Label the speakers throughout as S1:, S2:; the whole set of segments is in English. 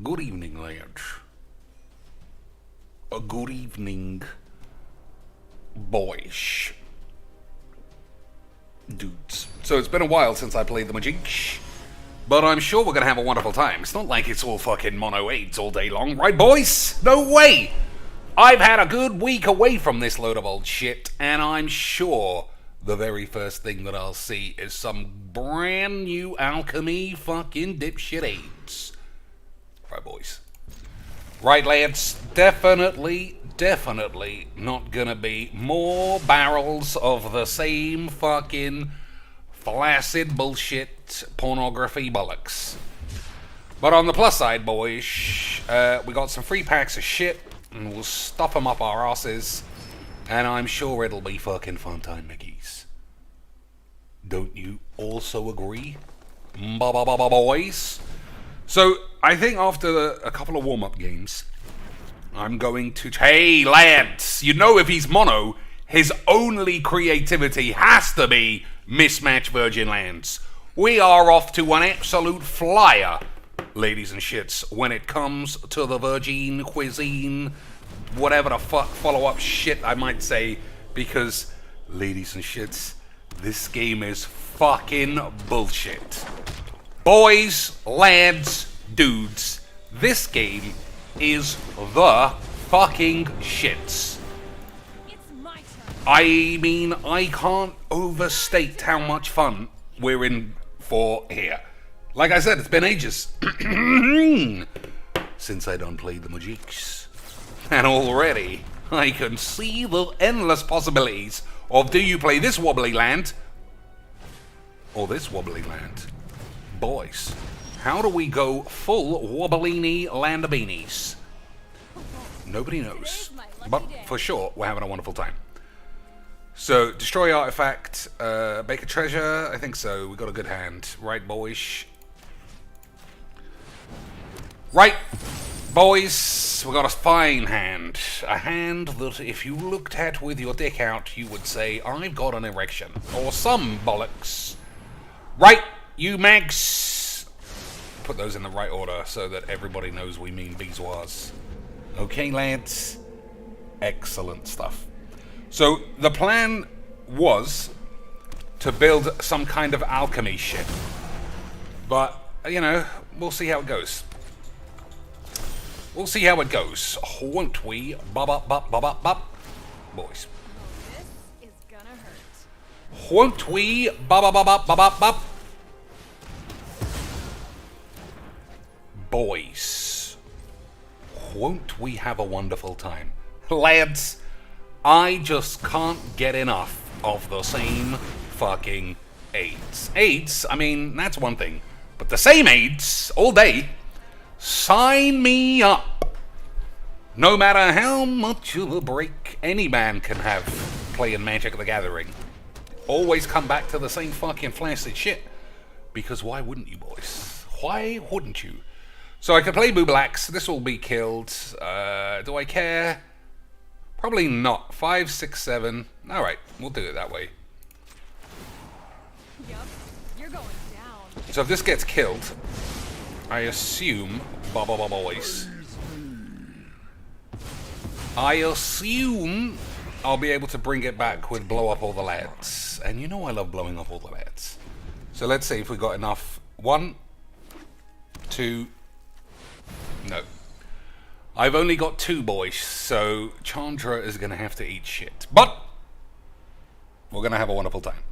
S1: Good evening, lads. A good evening, boys. Dudes. So it's been a while since I played the Majik, but I'm sure we're gonna have a wonderful time. It's not like it's all fucking mono aids all day long, right, boys? No way! I've had a good week away from this load of old shit, and I'm sure the very first thing that I'll see is some brand new Alchemy fucking dipshit aids. Right, boys. Right, lads, definitely not gonna be more barrels of the same fucking flaccid bullshit pornography bollocks. But on the plus side, boys, we got some free packs of shit, and we'll stuff them up our asses, and I'm sure it'll be fucking fun time, Mickeys. Don't you also agree, boys? So, I think after a couple of warm-up games, I'm going to... Hey, lads! You know if he's mono, his only creativity has to be mismatch Virgin Lands. We are off to an absolute flyer, ladies and shits, when it comes to the Virgin cuisine, whatever the fuck follow-up shit I might say, because, ladies and shits, this game is fucking bullshit. Boys, lads, dudes, this game is the fucking shits.
S2: It's my turn.
S1: I mean, I can't overstate how much fun we're in for here. Like I said, it's been ages since I done played the Majiks. And already, I can see the endless possibilities of do you play this wobbly land or this wobbly land? Boys, how do we go full wobbly landabinis? Nobody knows. But for sure, we're having a wonderful time. So, destroy artifact, make a treasure, I think so. We got a good hand. Right, boys? Right, boys, we got a fine hand. A hand that if you looked at with your dick out, you would say, I've got an erection. Or some bollocks. Right, you mags. Put those in the right order so that everybody knows we mean beeswax. Okay, lads? Excellent stuff. So, the plan was to build some kind of alchemy ship. But, you know, we'll see how it goes. We'll see how it goes, won't we? Bop. Boys.
S2: This is gonna hurt.
S1: Won't we? Bop. Boys. Won't we have a wonderful time? Lads, I just can't get enough of the same fucking AIDS. AIDS, I mean, that's one thing. But the same AIDS all day, sign me up. No matter how much of a break any man can have playing Magic the Gathering, always come back to the same fucking flaccid shit. Because why wouldn't you, boys? Why wouldn't you? So I can play Booblax. This will be killed. Do I care? Probably not. 5, 6, 7. Alright, we'll do it that way.
S2: Yup, you're going down.
S1: So if this gets killed, I assume... boys. I assume I'll be able to bring it back with blow up all the lads. And you know I love blowing up all the lads. So let's see if we got enough. 1, 2... No. I've only got 2 boys, so Chandra is going to have to eat shit. But we're going to have a wonderful time.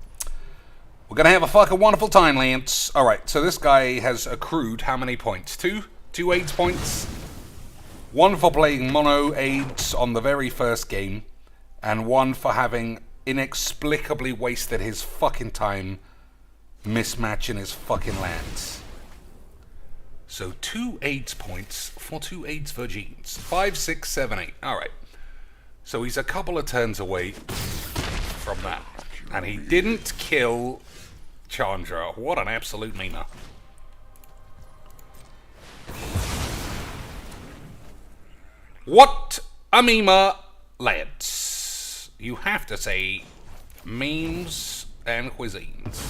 S1: We're going to have a fucking wonderful time, Lance. Alright, so this guy has accrued how many points? 2? 2 AIDS points? 1 for playing mono AIDS on the very first game, and 1 for having inexplicably wasted his fucking time mismatching his fucking lands. So 2 AIDS points for 2 AIDS Virgins. 5, 6, 7, 8. Alright. So he's a couple of turns away from that. And he didn't kill Chandra. What an absolute memer. What a memer, lads. You have to say memes and cuisines.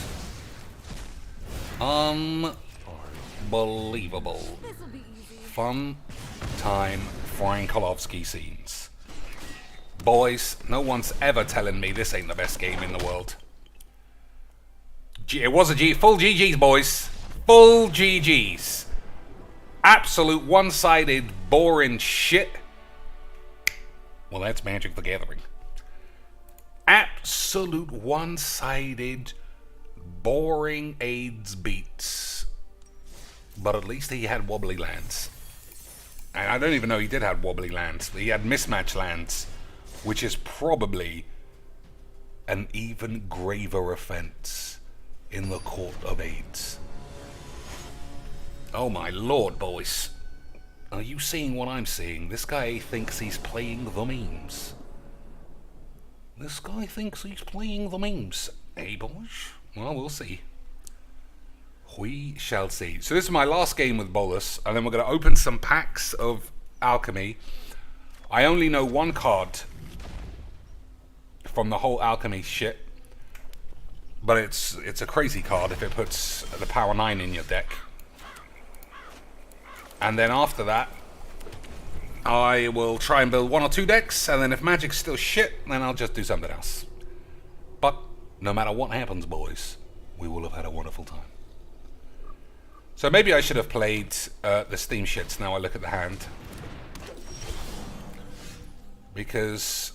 S1: Unbelievable.
S2: This'll be easy.
S1: fun time Frankolovsky scenes. Boys, no one's ever telling me this ain't the best game in the world. It was a full GG's, boys. Full GG's. Absolute one-sided, boring shit. Well, that's Magic the Gathering. Absolute one-sided, boring AIDS beats. But at least he had wobbly lands. And I don't even know he did have wobbly lands. He had mismatch lands, which is probably an even graver offense in the court of AIDS. Oh my lord, boys. Are you seeing what I'm seeing? This guy thinks he's playing the memes. This guy thinks he's playing the memes. Hey, boys? Well, we'll see. We shall see. So this is my last game with Bolus, and then we're going to open some packs of Alchemy. I only know one card from the whole Alchemy shit, but it's a crazy card if it puts the power 9 in your deck. And then after that, I will try and build 1 or 2 decks, and then if Magic's still shit, then I'll just do something else. But no matter what happens, boys, we will have had a wonderful time. So maybe I should have played the Steam shits now I look at the hand. Because...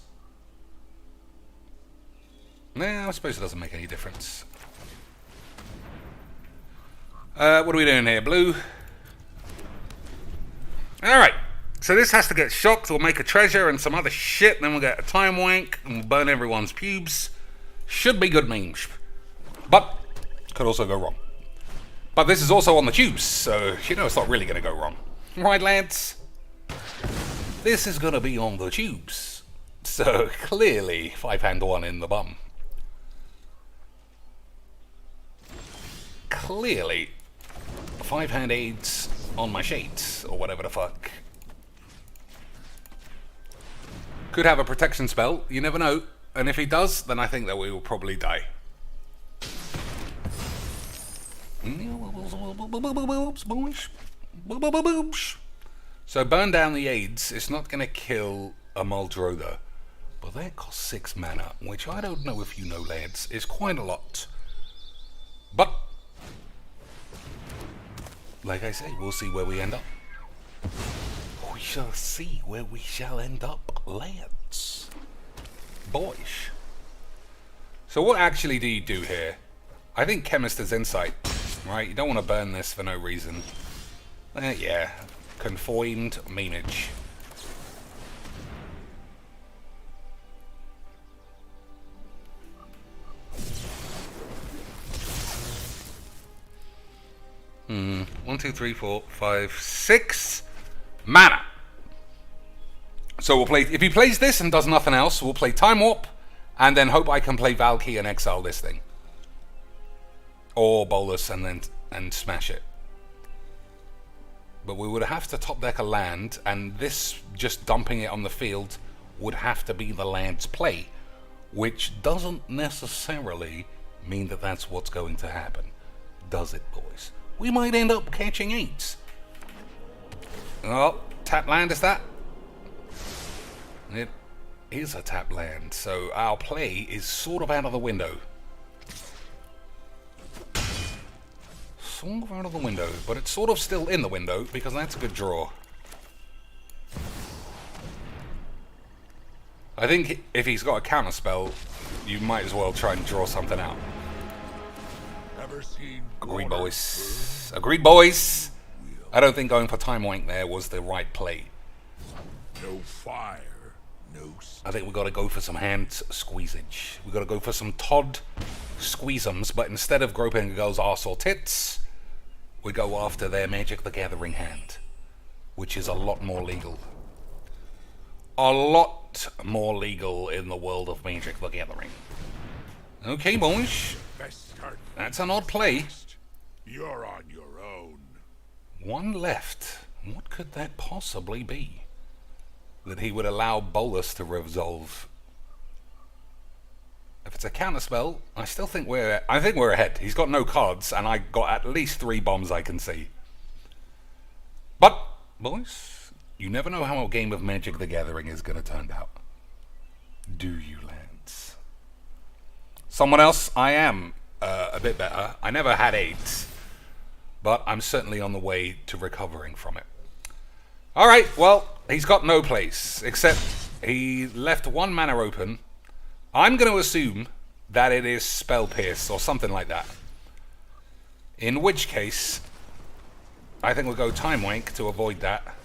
S1: nah, I suppose it doesn't make any difference. What are we doing here? Blue? Alright. So this has to get shocked. We'll make a treasure and some other shit. Then we'll get a time wank and we'll burn everyone's pubes. Should be good memes. But could also go wrong. But this is also on the tubes, so you know it's not really going to go wrong. Right, lads? This is going to be on the tubes. So clearly, 5-hand 1 in the bum. Clearly, 5-hand AIDS on my shades, or whatever the fuck. Could have a protection spell, you never know. And if he does, then I think that we will probably die. So burn down the AIDS. It's not going to kill a Muldrotha, but that costs 6 mana, which I don't know if you know, lads, is quite a lot. But like I say, we'll see where we end up. We shall see where we shall end up, lads. Boys. So what actually do you do here? I think Chemist is Insight, right? You don't want to burn this for no reason. Yeah, Confoined Memeage. One, two, three, four, five, 6 mana. So we'll play. If he plays this and does nothing else, we'll play Time Warp, and then hope I can play Valky and exile this thing, or Bolus and smash it. But we would have to top deck a land, and this just dumping it on the field would have to be the land's play, which doesn't necessarily mean that that's what's going to happen, does it, boys? We might end up catching 8s. Oh, tap land is that? It is a tap land, so our play is sort of out of the window. Sort of out of the window, but it's sort of still in the window because that's a good draw. I think if he's got a counter spell, you might as well try and draw something out. Agreed, boys. Agreed, boys. I don't think going for Time Wank there was the right play.
S3: No fire, no.
S1: I think we got to go for some hand squeezage. We got to go for some Todd squeezums, but instead of groping a girl's arse or tits, we go after their Magic the Gathering hand, which is a lot more legal. A lot more legal in the world of Magic the Gathering. Okay, boys. That's an odd play.
S3: You're on your own.
S1: 1 left. What could that possibly be? That he would allow Bolus to resolve. If it's a counterspell, I think we're ahead. He's got no cards, and I got at least 3 bombs I can see. But boys, you never know how a game of Magic the Gathering is going to turn out. Do you, lads? Someone else, I am a bit better. I never had AIDS, but I'm certainly on the way to recovering from it. Alright, well, he's got no place, except he left one mana open. I'm going to assume that it is Spell Pierce or something like that. In which case, I think we'll go Time Wank to avoid that.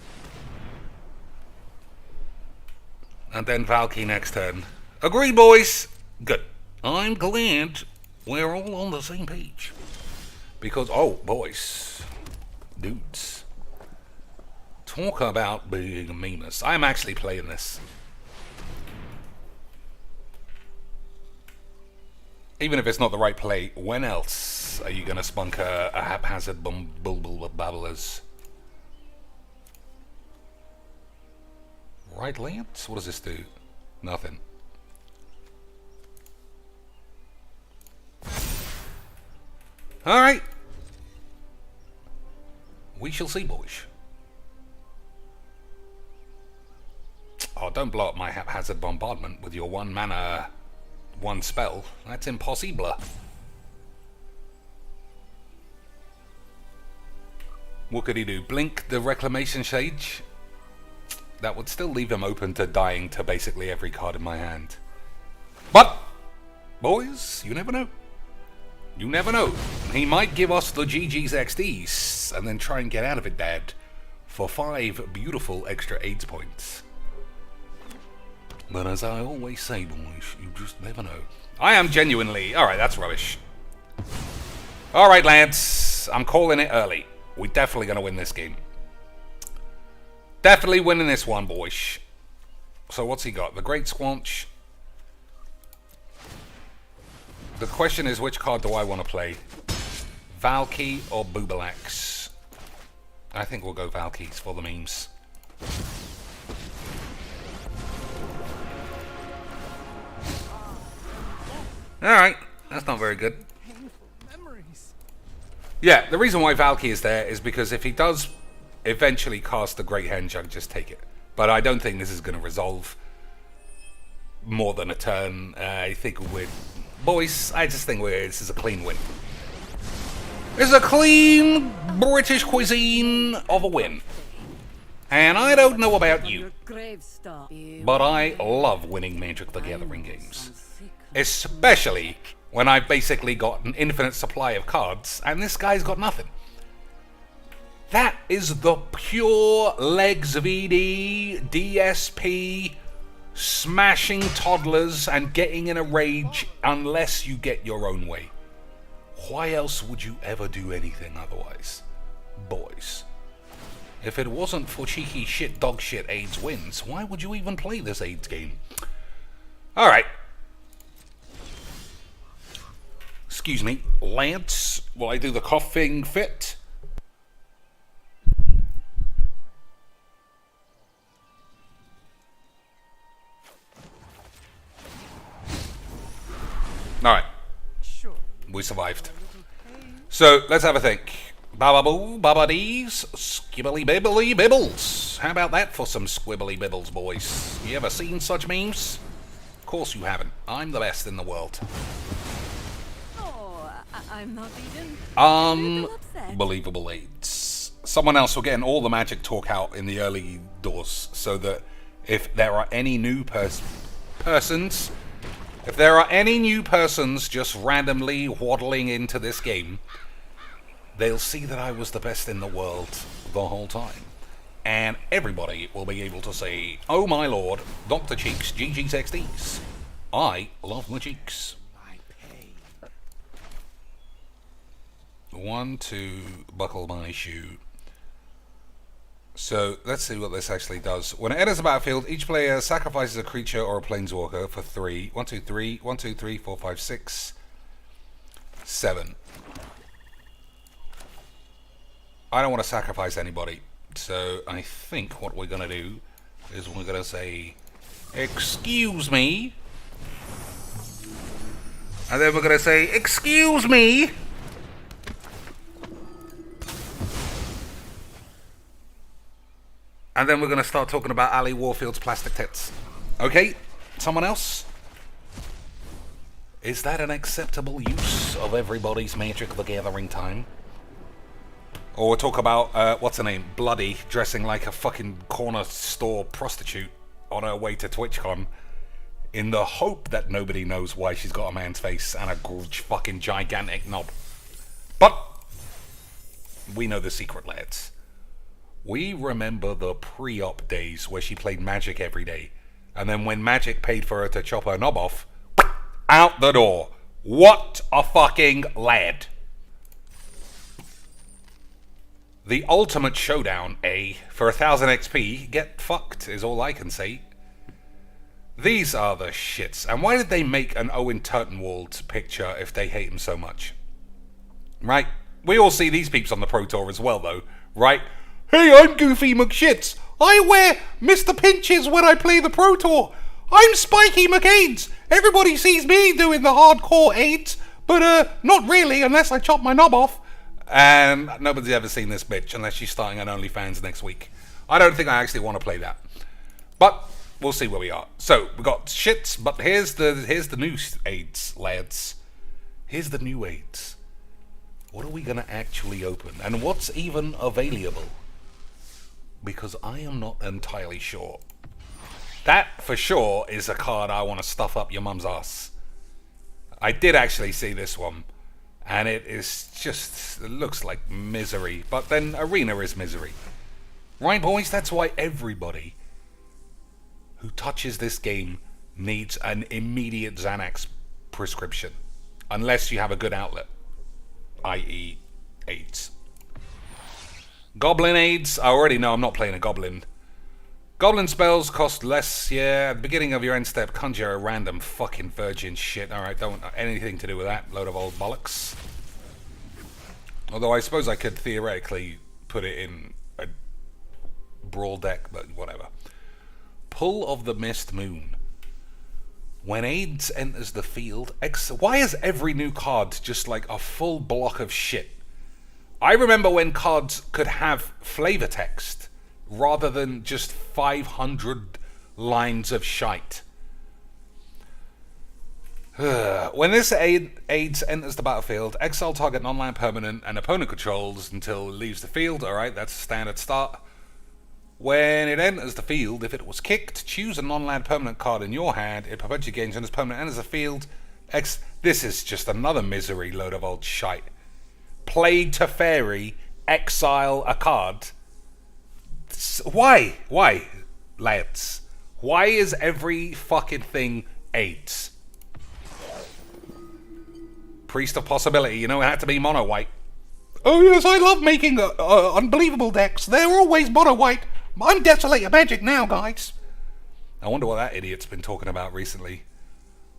S1: And then Valky next turn. Agreed, boys? Good. I'm glad we're all on the same page. Because, oh, boys. Dudes. Talk about being a memus. I'm actually playing this. Even if it's not the right play, when else are you going to spunk a haphazard babblers? Right, Lance? What does this do? Nothing. Alright. We shall see, boys. Oh, don't blow up my haphazard bombardment with your 1 mana, 1 spell. That's impossible. What could he do? Blink the Reclamation Sage? That would still leave him open to dying to basically every card in my hand. But, boys, you never know. You never know. He might give us the GG's XDs and then try and get out of it, Dad, for 5 beautiful extra AIDS points. But as I always say, boys, you just never know. I am genuinely... Alright, that's rubbish. Alright, lads. I'm calling it early. We're definitely going to win this game. Definitely winning this one, boys. So what's he got? The Great Squanch. The question is, which card do I want to play? Valky or Boobalax? I think we'll go Valky's for the memes. Alright, that's not very good. Yeah, the reason why Valky is there is because if he does eventually cast the Great Henge, I'll just take it. But I don't think this is going to resolve more than a turn. I think we're... Boys, I just think this is a clean win. This is a clean British cuisine of a win. And I don't know about you, but I love winning Magic the Gathering games. Especially when I've basically got an infinite supply of cards, and this guy's got nothing. That is the pure Legs VD, DSP, smashing toddlers and getting in a rage unless you get your own way. Why else would you ever do anything otherwise? Boys. If it wasn't for cheeky shit dog shit AIDS wins, why would you even play this AIDS game? Alright. Excuse me, Lance, will I do the coughing fit? Alright. We survived. So, let's have a think. Bababoo, babadees, skibbly bibbly bibbles. How about that for some squibbly bibbles, boys? You ever seen such memes? Of course you haven't. I'm the best in the world.
S2: I'm not even
S1: Unbelievable AIDS. Someone else will get all the magic talk out in the early doors so that if there are any new persons just randomly waddling into this game, they'll see that I was the best in the world the whole time. And everybody will be able to say, oh my lord, Dr. Cheeks, GG's XDs. I love my cheeks. 1, 2, buckle my shoe. So, let's see what this actually does. When it enters the battlefield, each player sacrifices a creature or a planeswalker for 3. 1, 2, 3, 1, 2, 3, 4, 5, 6, 7. I don't want to sacrifice anybody. So, I think what we're going to do is we're going to say, excuse me. And then we're going to say, excuse me. And then we're going to start talking about Ali Warfield's plastic tits. Okay? Someone else? Is that an acceptable use of everybody's Magic the Gathering time? Or we'll talk about, what's her name? Bloody, dressing like a fucking corner store prostitute on her way to TwitchCon in the hope that nobody knows why she's got a man's face and a fucking gigantic knob. But we know the secret, lads. We remember the pre-op days where she played Magic every day, and then when Magic paid for her to chop her knob off, out the door. What a fucking lad. The ultimate showdown, for 1000 XP, get fucked is all I can say. These are the shits. And why did they make an Owen Turtenwald picture if they hate him so much? Right? We all see these peeps on the Pro Tour as well, though. Right? Hey, I'm Goofy McShits. I wear Mr. Pinches when I play the Pro Tour. I'm Spiky McAids. Everybody sees me doing the hardcore aids, but not really unless I chop my knob off. And nobody's ever seen this bitch unless she's starting an OnlyFans next week. I don't think I actually want to play that. But we'll see where we are. So, we got shits, but here's the new aids, lads. Here's the new aids. What are we going to actually open? And what's even available? Because I am not entirely sure. That, for sure, is a card I want to stuff up your mum's ass. I did actually see this one. And it looks like misery. But then Arena is misery. Right, boys? That's why everybody who touches this game needs an immediate Xanax prescription. Unless you have a good outlet. I.e. AIDS. Goblin aids. I already know I'm not playing a goblin. Goblin spells cost less, yeah. At the beginning of your end step, conjure a random fucking virgin shit. Alright, don't want anything to do with that. Load of old bollocks. Although I suppose I could theoretically put it in a brawl deck, but whatever. Pull of the Mist Moon. When AIDS enters the field, why is every new card just like a full block of shit? I remember when cards could have flavor text rather than just 500 lines of shite. When this AIDS enters the battlefield, exile target non-land permanent and opponent controls until it leaves the field. Alright, that's a standard start. When it enters the field, if it was kicked, choose a non-land permanent card in your hand. It perpetually gains when this permanent enters the field. This is just another misery load of old shite. Play Teferi, exile a card. Why? Why, lads? Why is every fucking thing AIDS? Priest of Possibility, you know it had to be mono white. Oh yes, I love making unbelievable decks. They're always mono white. I'm Desolator Magic now, guys. I wonder what that idiot's been talking about recently.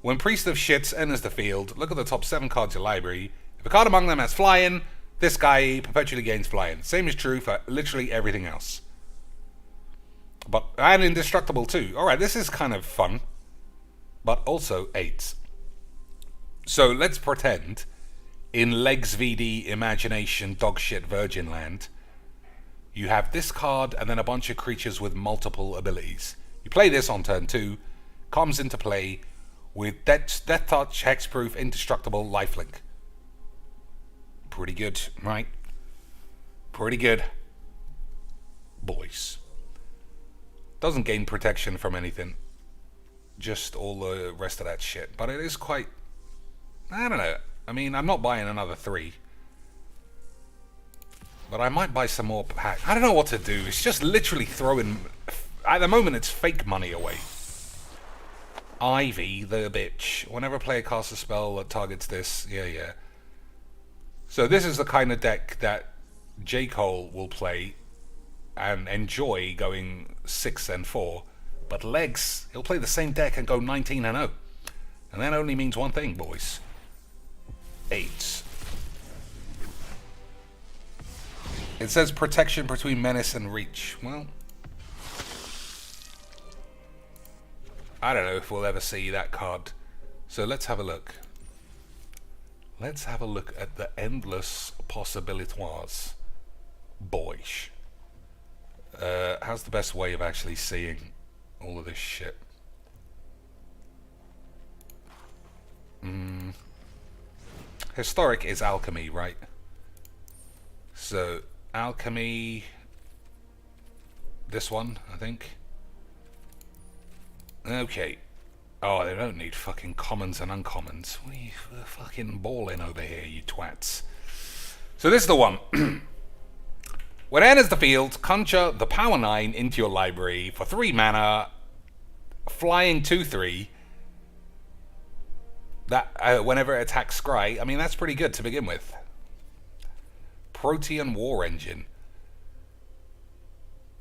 S1: When Priest of Shits enters the field, look at the top 7 cards of your library. If a card among them has flying, this guy perpetually gains flying. Same is true for literally everything else. And indestructible too. Alright, this is kind of fun. But also 8. So let's pretend in Legs VD Imagination Dogshit Virgin Land you have this card and then a bunch of creatures with multiple abilities. You play this on turn 2, comes into play with Death Touch, Hexproof, Indestructible, Lifelink. Pretty good, right? Pretty good. Boys. Doesn't gain protection from anything. Just all the rest of that shit. But it is quite... I don't know. I mean, I'm not buying another 3. But I might buy some more pack. I don't know what to do. It's just literally throwing... At the moment, it's fake money away. Ivy, the bitch. Whenever a player casts a spell that targets this... Yeah. So this is the kind of deck that J. Cole will play and enjoy going 6 and 4. But Legs, he'll play the same deck and go 19 and 0. And that only means one thing, boys. 8. It says protection between menace and reach. Well, I don't know if we'll ever see that card. So let's have a look. Let's have a look at the endless possibilities. Boys. How's the best way of actually seeing all of this shit? Historic is Alchemy, right? So, Alchemy... This one, I think. Okay. Oh, they don't need fucking commons and uncommons. We're fucking balling over here, you twats. So this is the one. When it enters the field, conjure the power 9 into your library for 3 mana, flying 2/3. That whenever it attacks Scry, I mean that's pretty good to begin with. Protean War Engine.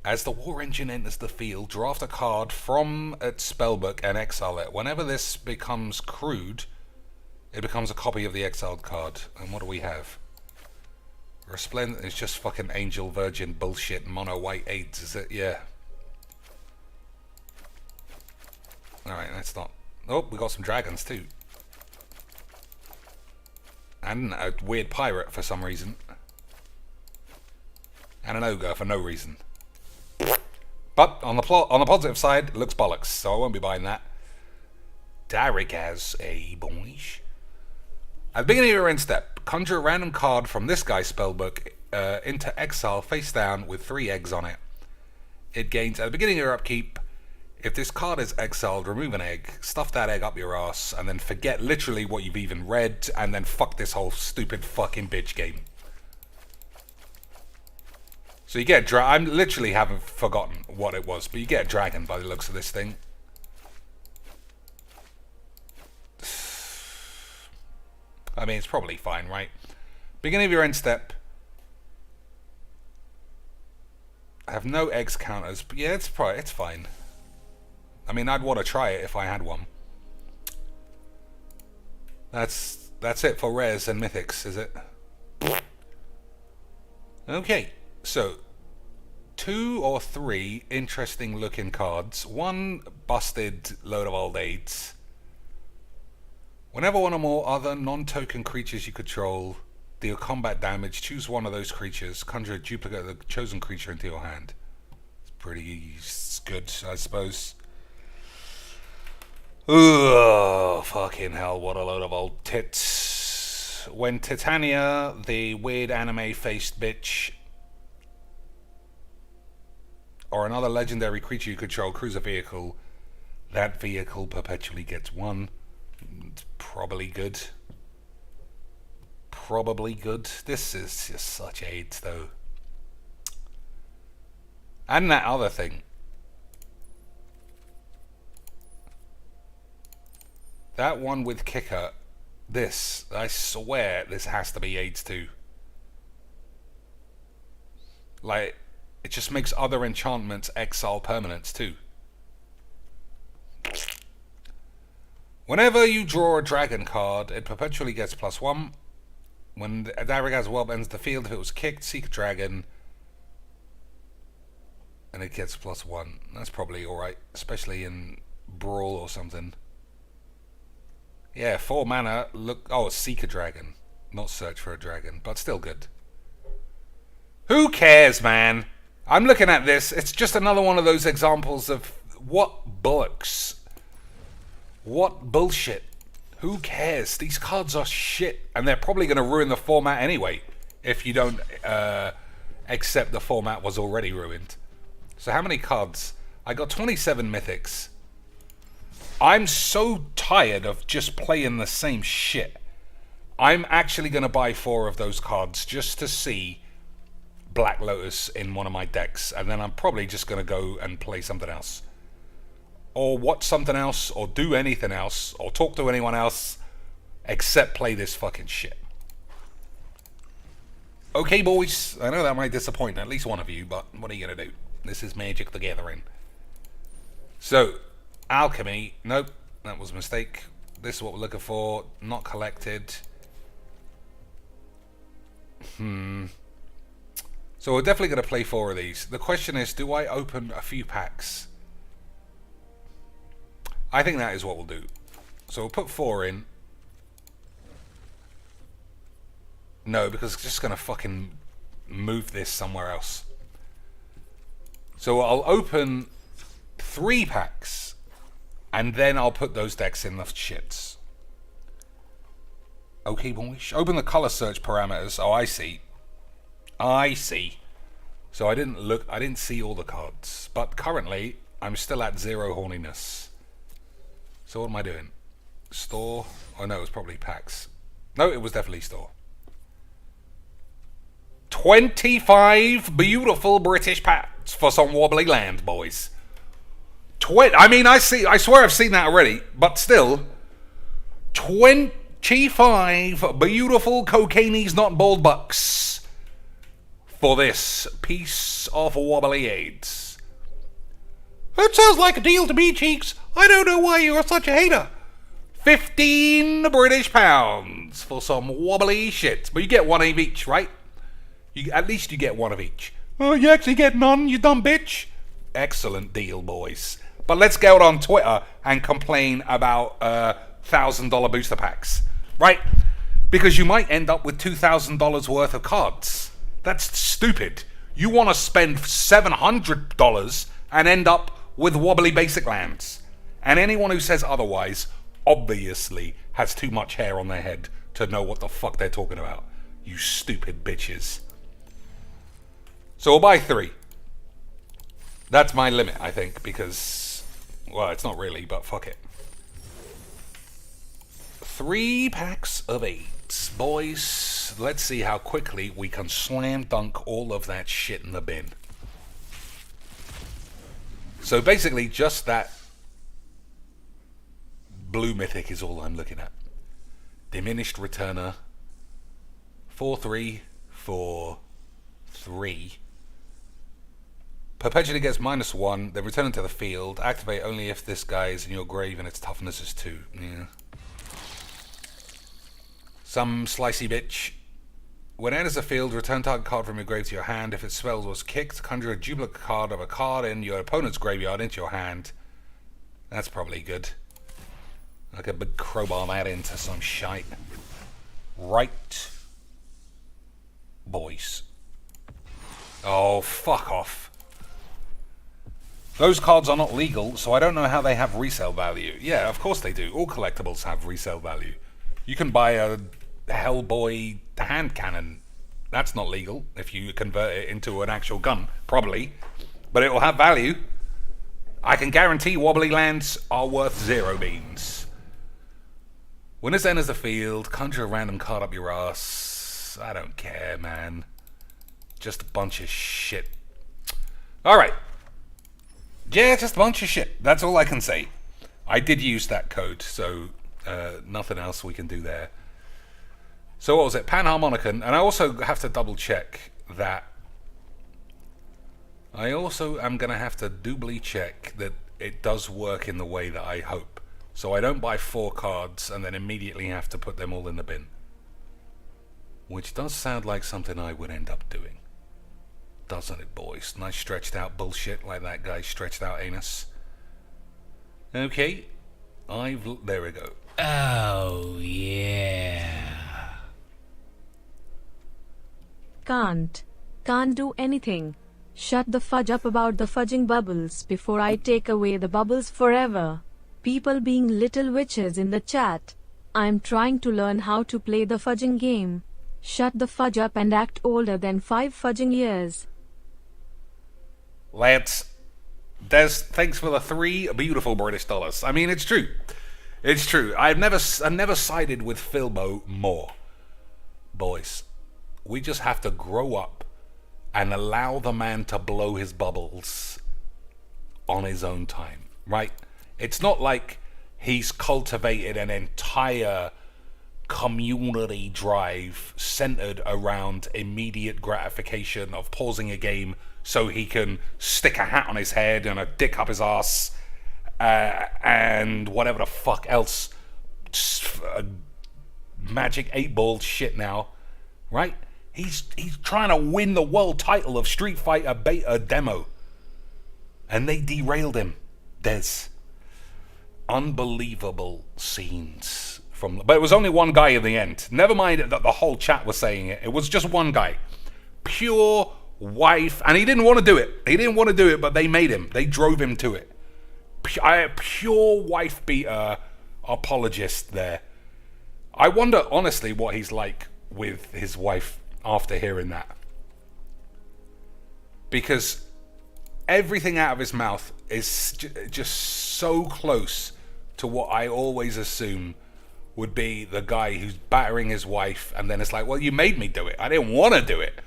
S1: As the War Engine enters the field, draft a card from its spellbook and exile it. Whenever this becomes crewed, it becomes a copy of the exiled card. And what do we have? Resplendent is just fucking Angel Virgin bullshit mono white 8s, is it? Yeah. Alright, that's not... Oh, we got some dragons too. And a weird pirate for some reason. And an ogre for no reason. But on the positive side, it looks bollocks, so I won't be buying that. Darigaz, boys. At the beginning of your end step, conjure a random card from this guy's spellbook into exile face down with 3 eggs on it. It gains, at the beginning of your upkeep, if this card is exiled, remove an egg, stuff that egg up your ass, and then forget literally what you've even read, and then fuck this whole stupid fucking bitch game. So you get I literally haven't forgotten what it was, but you get a dragon by the looks of this thing. I mean, it's probably fine, right? Beginning of your end step. I have no eggs counters, but yeah, it's fine. I mean, I'd want to try it if I had one. That's it for rares and mythics, is it? Okay, so 2 or 3 interesting looking cards, 1 busted load of old aids. Whenever one or more other non-token creatures you control deal combat damage, choose one of those creatures, conjure a duplicate of the chosen creature into your hand. It's pretty good, I suppose. Ugh, fucking hell, what a load of old tits. When Titania, the weird anime-faced bitch, or another legendary creature you control crews a vehicle, that vehicle perpetually gets 1. It's probably good. Probably good. This is just such AIDS, though. And that other thing. That one with Kicker. This, I swear, this has to be AIDS too. Like, it just makes other enchantments exile permanents too. Whenever you draw a dragon card, it perpetually gets +1. When Darigaz Whelp ends the field, if it was kicked, seek a dragon. And it gets +1. That's probably alright, especially in Brawl or something. Yeah, 4 mana, look... Oh, seek a dragon. Not search for a dragon, but still good. Who cares, man? I'm looking at this, it's just another one of those examples of what bollocks. What bullshit. Who cares? These cards are shit, and they're probably going to ruin the format anyway, if you don't accept the format was already ruined. So how many cards? I got 27 mythics. I'm so tired of just playing the same shit. I'm actually going to buy 4 of those cards just to see Black Lotus in one of my decks, and then I'm probably just going to go and play something else. Or watch something else, or do anything else, or talk to anyone else, except play this fucking shit. Okay, boys, I know that might disappoint at least one of you, but what are you going to do? This is Magic the Gathering. So, Alchemy, nope, that was a mistake. This is what we're looking for, not collected. So we're definitely going to play 4 of these. The question is, do I open a few packs? I think that is what we'll do. So we'll put 4 in. No, because it's just going to fucking move this somewhere else. So I'll open 3 packs, and then I'll put those decks in the shits. Okay, boys. Open the color search parameters. Oh, I see. I see. So I didn't see all the cards. But currently, I'm still at 0 horniness. So what am I doing? Store? Oh no, it was probably packs. No, it was definitely store. 25 beautiful British packs for some wobbly land, boys. I swear I've seen that already, but still. 25 beautiful cocainees not bald bucks for this piece of wobbly aids. That sounds like a deal to me, Cheeks. I don't know why you are such a hater. 15 British pounds for some wobbly shit. But you get one of each, right? At least you get one of each. Oh, you actually get none, you dumb bitch? Excellent deal, boys. But let's go out on Twitter and complain about $1,000 booster packs. Right? Because you might end up with $2,000 worth of cards. That's stupid. You want to spend $700 and end up with wobbly basic lands. And anyone who says otherwise obviously has too much hair on their head to know what the fuck they're talking about. You stupid bitches. So we'll buy 3. That's my limit, I think, because, well, it's not really, but fuck it. 3 packs of 8. Boys, let's see how quickly we can slam dunk all of that shit in the bin. So basically, just that blue mythic is all I'm looking at. Diminished returner. 4/3, 4/3. Perpetually gets -1. Then return to the field. Activate only if this guy is in your grave and its toughness is 2. Yeah. Some slicey bitch. When it enters the field, return target card from your grave to your hand. If its spell was kicked, conjure a duplicate card of a card in your opponent's graveyard into your hand. That's probably good. I could big crowbar that into some shite. Right. Boys. Oh, fuck off. Those cards are not legal, so I don't know how they have resale value. Yeah, of course they do. All collectibles have resale value. You can buy a Hellboy hand cannon. That's not legal if you convert it into an actual gun, probably. But it will have value. I can guarantee wobbly lands are worth 0 beans. When this enters the field, conjure a random card up your ass. I don't care, man. Just a bunch of shit. Alright. Yeah, just a bunch of shit. That's all I can say. I did use that code, so nothing else we can do there. So what was it? Panharmonicon. And I also have to double check that. I also am going to have to doubly check that it does work in the way that I hope. So I don't buy 4 cards and then immediately have to put them all in the bin. Which does sound like something I would end up doing. Doesn't it, boys? Nice stretched out bullshit like that guy's stretched out anus. Okay. There we go.
S4: Oh, yeah.
S5: Can't do anything. Shut the fudge up about the fudging bubbles before I take away the bubbles forever. People being little witches in the chat. I'm trying to learn how to play the fudging game. Shut the fudge up and act older than 5 fudging years.
S1: Lance, Des, thanks for the 3 beautiful British dollars. I mean, it's true. It's true. I've never sided with Philbo more. Boys, we just have to grow up and allow the man to blow his bubbles on his own time, right? It's not like he's cultivated an entire community drive centered around immediate gratification of pausing a game so he can stick a hat on his head and a dick up his ass and whatever the fuck else, magic 8-ball shit now, right? He's trying to win the world title of Street Fighter beta demo, and they derailed him. Des. Unbelievable scenes from, but it was only one guy in the end. Never mind that the whole chat was saying it. It was just one guy. Pure wife, and he didn't want to do it. He didn't want to do it, but they made him. They drove him to it. Pure wife beater apologist there. I wonder, honestly, what he's like with his wife after hearing that. Because everything out of his mouth is just so close to what I always assume would be the guy who's battering his wife, and then it's like, well, you made me do it. I didn't want to do it.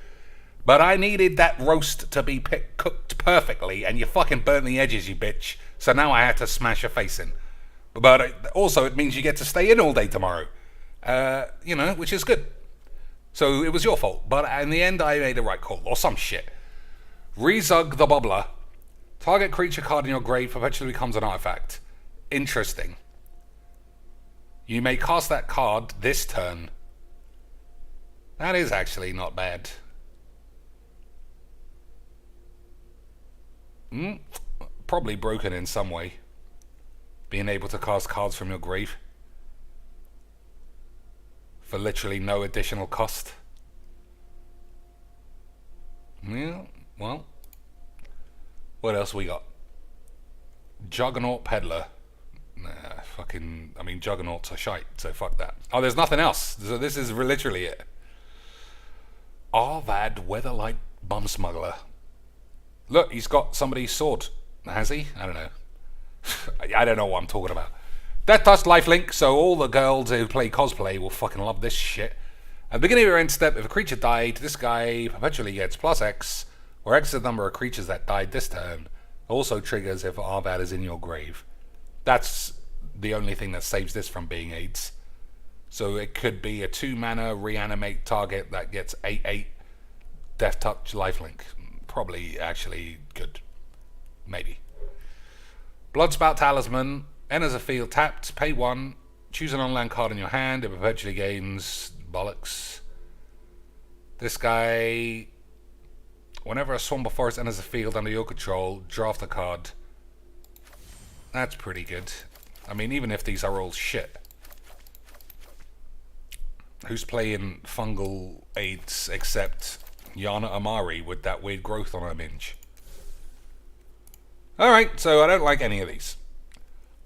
S1: But I needed that roast to be cooked perfectly, and you fucking burnt the edges, you bitch. So now I had to smash your face in. But also, it means you get to stay in all day tomorrow. Which is good. So it was your fault. But in the end, I made the right call. Or some shit. Rezug the Bubbler. Target creature card in your grave perpetually becomes an artifact. Interesting. You may cast that card this turn. That is actually not bad. Probably broken in some way. Being able to cast cards from your grave. For literally no additional cost. Yeah, well. What else we got? Juggernaut Peddler. Juggernauts are shite, so fuck that. Oh, there's nothing else. So this is literally it. Arvad Weatherlight Bum Smuggler. Look, he's got somebody's sword. Has he? I don't know. I don't know what I'm talking about. Death Touch lifelink, so all the girls who play cosplay will fucking love this shit. At the beginning of your end step, if a creature died, this guy perpetually gets plus X, where X is the number of creatures that died this turn. Also triggers if Arvad is in your grave. That's the only thing that saves this from being AIDS. So it could be a 2-mana reanimate target that gets 8/8 Death Touch lifelink. Probably actually good. Maybe. Bloodspout Talisman. Enters a field tapped. Pay 1. Choose an on-land card in your hand. It perpetually gains bollocks. This guy... Whenever a Swamp Forest enters the field under your control, draft a card. That's pretty good. I mean, even if these are all shit. Who's playing fungal AIDS except Yana Amari with that weird growth on her minge? Alright, so I don't like any of these.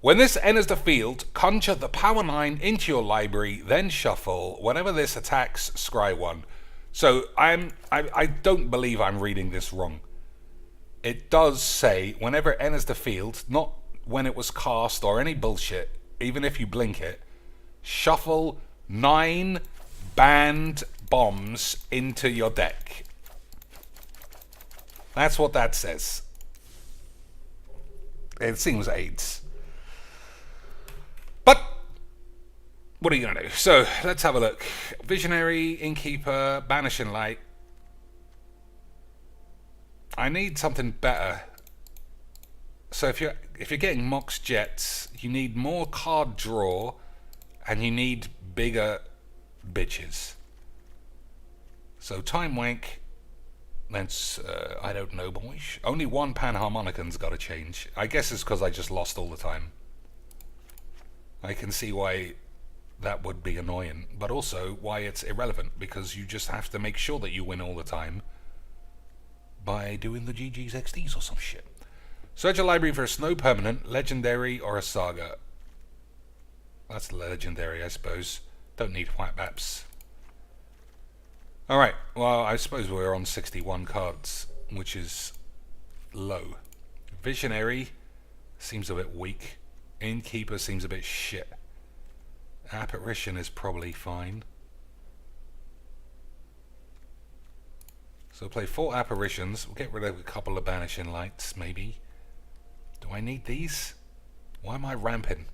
S1: When this enters the field, conjure the power 9 into your library, then shuffle. Whenever this attacks, scry 1. So I don't believe I'm reading this wrong. It does say, whenever it enters the field, not when it was cast or any bullshit, even if you blink it, shuffle 9 banned bombs into your deck. That's what that says. It seems AIDS. But what are you going to do? So let's have a look. Visionary, Innkeeper, Banishing Light. I need something better. So if you're getting Mox Jets, you need more card draw, and you need bigger bitches. So Time Wank. That's I don't know, boys. Only one Panharmonican's got to change. I guess it's because I just lost all the time. I can see why that would be annoying, but also why it's irrelevant, because you just have to make sure that you win all the time by doing the GG's XDs or some shit. Search a library for a snow permanent, legendary, or a saga. That's legendary, I suppose. Don't need white maps. Alright, well, I suppose we're on 61 cards, which is low. Visionary seems a bit weak. Innkeeper seems a bit shit. Apparition is probably fine. So play 4 apparitions. We'll get rid of a couple of Banishing Lights, maybe. Do I need these? Why am I ramping?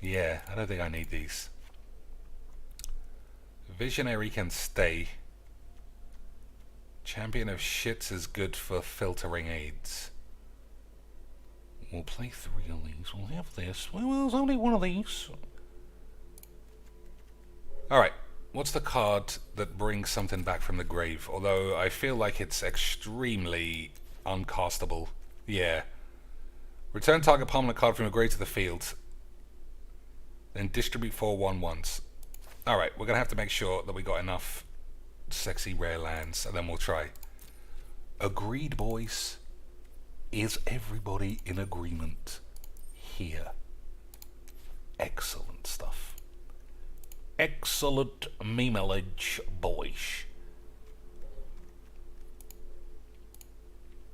S1: Yeah, I don't think I need these. Visionary can stay. Champion of Shits is good for filtering aids. We'll play 3 of these. We'll have this. Well, there's only one of these. Alright. What's the card that brings something back from the grave? Although I feel like it's extremely uncastable. Yeah. Return target permanent card from your grave to the field. Then distribute 4 1/1s. Alright, we're going to have to make sure that we got enough sexy rare lands, and then we'll try. Agreed, boys. Is everybody in agreement here? Excellent stuff. Excellent memelage, boys.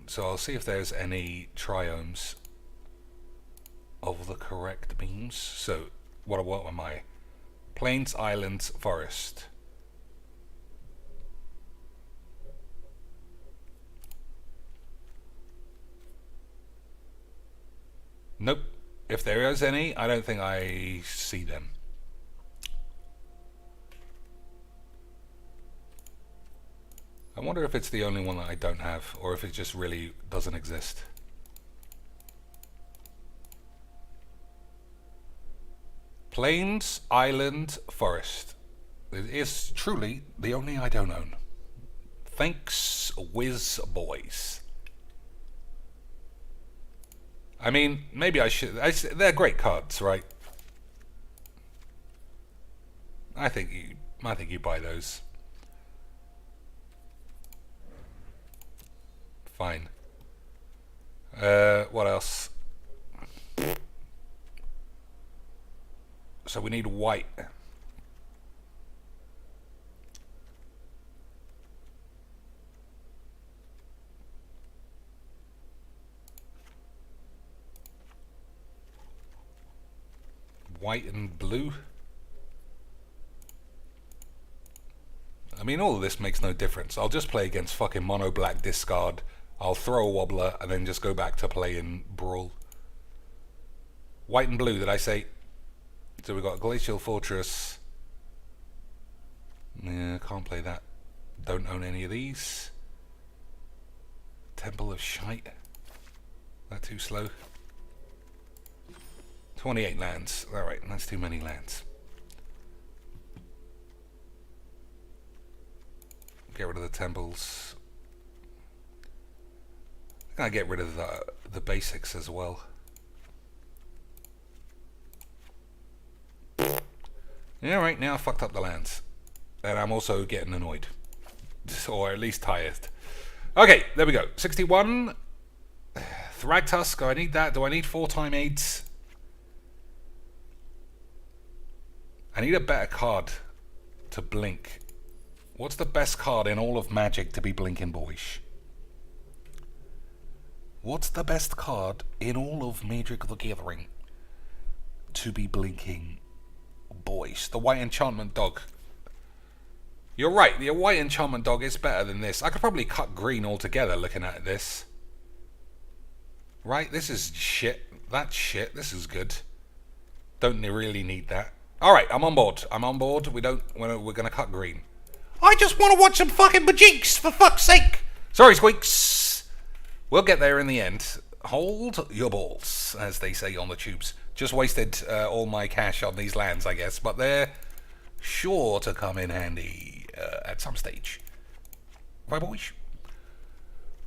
S1: So I'll see if there's any triomes of the correct memes. So, what am I? Plains, islands, forest. Nope. If there is any, I don't think I see them. I wonder if it's the only one that I don't have, or if it just really doesn't exist. Plains, island, forest. It is truly the only I don't own. Thanks, whiz boys. I mean, maybe I should. They're great cards, right? I think you buy those. Fine. What else? So we need white. White and blue. I mean, all of this makes no difference. I'll just play against fucking mono black discard. I'll throw a wobbler and then just go back to playing Brawl. White and blue, did I say? So we've got Glacial Fortress. Yeah, can't play that. Don't own any of these. Temple of Shite. That too slow. 28 lands. Alright, that's too many lands. Get rid of the temples. I get rid of the basics as well. Yeah, right, now I fucked up the lands. And I'm also getting annoyed. Or at least tired. Okay, there we go. 61. Thragtusk, I need that. Do I need 4-time aids? I need a better card to blink. What's the best card in all of Magic to be blinking boyish? What's the best card in all of Magic the Gathering to be blinking boyish? The White Enchantment Dog. You're right, the White Enchantment Dog is better than this. I could probably cut green altogether looking at this. Right, this is shit. That's shit. This is good. Don't really need that. Alright, I'm on board. I'm on board. We're gonna cut green. I just want to watch some fucking bajinks, for fuck's sake! Sorry, Squeaks. We'll get there in the end. Hold your balls, as they say on the tubes. Just wasted all my cash on these lands, I guess, but they're sure to come in handy at some stage. Right, boys?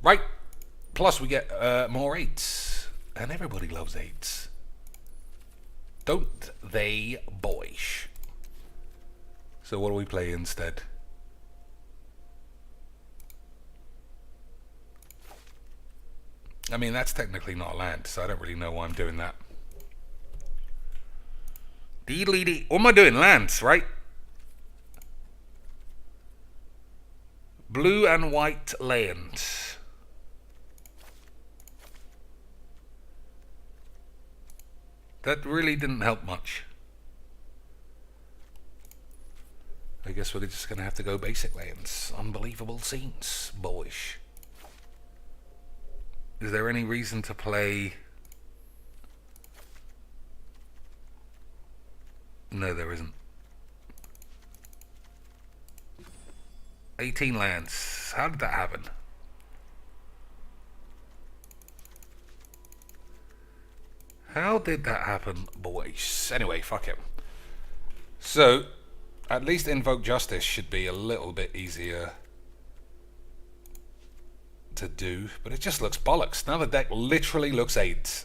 S1: Right. Plus, we get more 8s. And everybody loves 8s. Don't they, boys? So what do we play instead? I mean, that's technically not land, so I don't really know why I'm doing that. Deedly. What am I doing? Lands, right? Blue and white land. That really didn't help much. I guess we're just going to have to go basic lands. Unbelievable scenes, boyish. Is there any reason to play... No, there isn't. 18 lands. How did that happen? How did that happen, boys? Anyway, fuck him. So, at least Invoke Justice should be a little bit easier to do, but it just looks bollocks. Now the deck literally looks 8.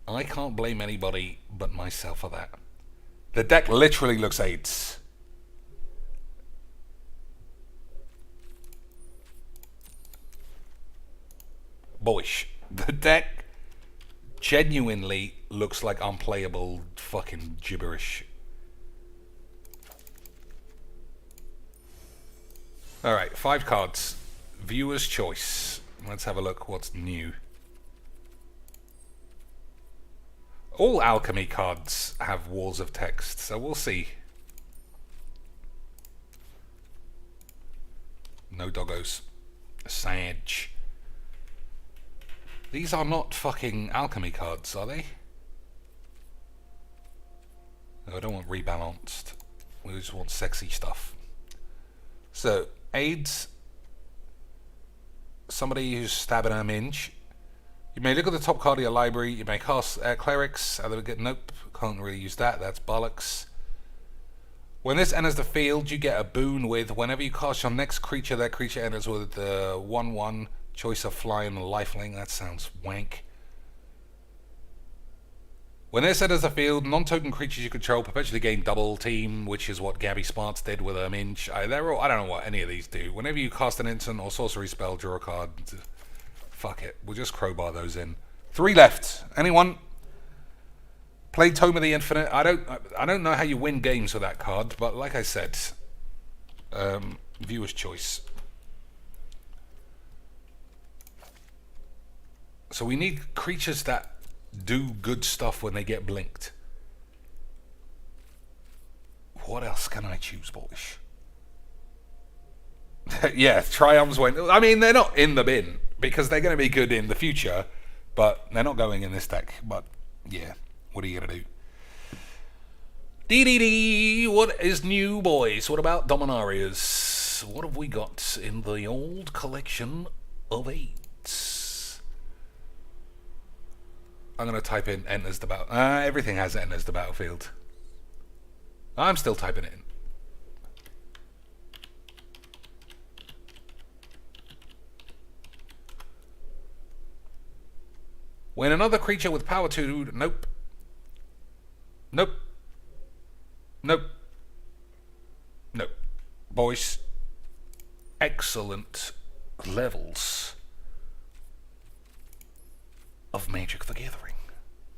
S1: I can't blame anybody but myself for that. The deck literally looks 8. Boyish. The deck genuinely looks like unplayable fucking gibberish. Alright, 5 cards. Viewer's choice. Let's have a look what's new. All Alchemy cards have walls of text, so we'll see. No doggos. Sage. These are not fucking Alchemy cards, are they? No, I don't want rebalanced. We just want sexy stuff. So, aids. Somebody who's stabbing a minge. You may look at the top card of your library. You may cast clerics. Nope, can't really use that. That's bollocks. When this enters the field, you get a boon with whenever you cast your next creature, that creature enters with the 1/1 choice of flying and lifelink. That sounds wank. When this enters the field, non-token creatures you control perpetually gain double team, which is what Gabby Sparks did with a minge. I don't know what any of these do. Whenever you cast an instant or sorcery spell, draw a card. Fuck it, we'll just crowbar those in. 3 left. Anyone? Play Tome of the Infinite. I don't know how you win games with that card, but like I said, viewer's choice. So we need creatures that do good stuff when they get blinked. What else can I choose, boys? Yeah, Triumphs went. I mean, they're not in the bin because they're going to be good in the future, but they're not going in this deck. But yeah, what are you going to do? DDD, what is new, boys? What about Dominarias? What have we got in the old collection of 8s? I'm going to type in enters the battle. Everything has enters the battlefield. I'm still typing it in. When another creature with power 2... Nope. Nope. Nope. Nope. Boys. Excellent levels of Magic the Gathering.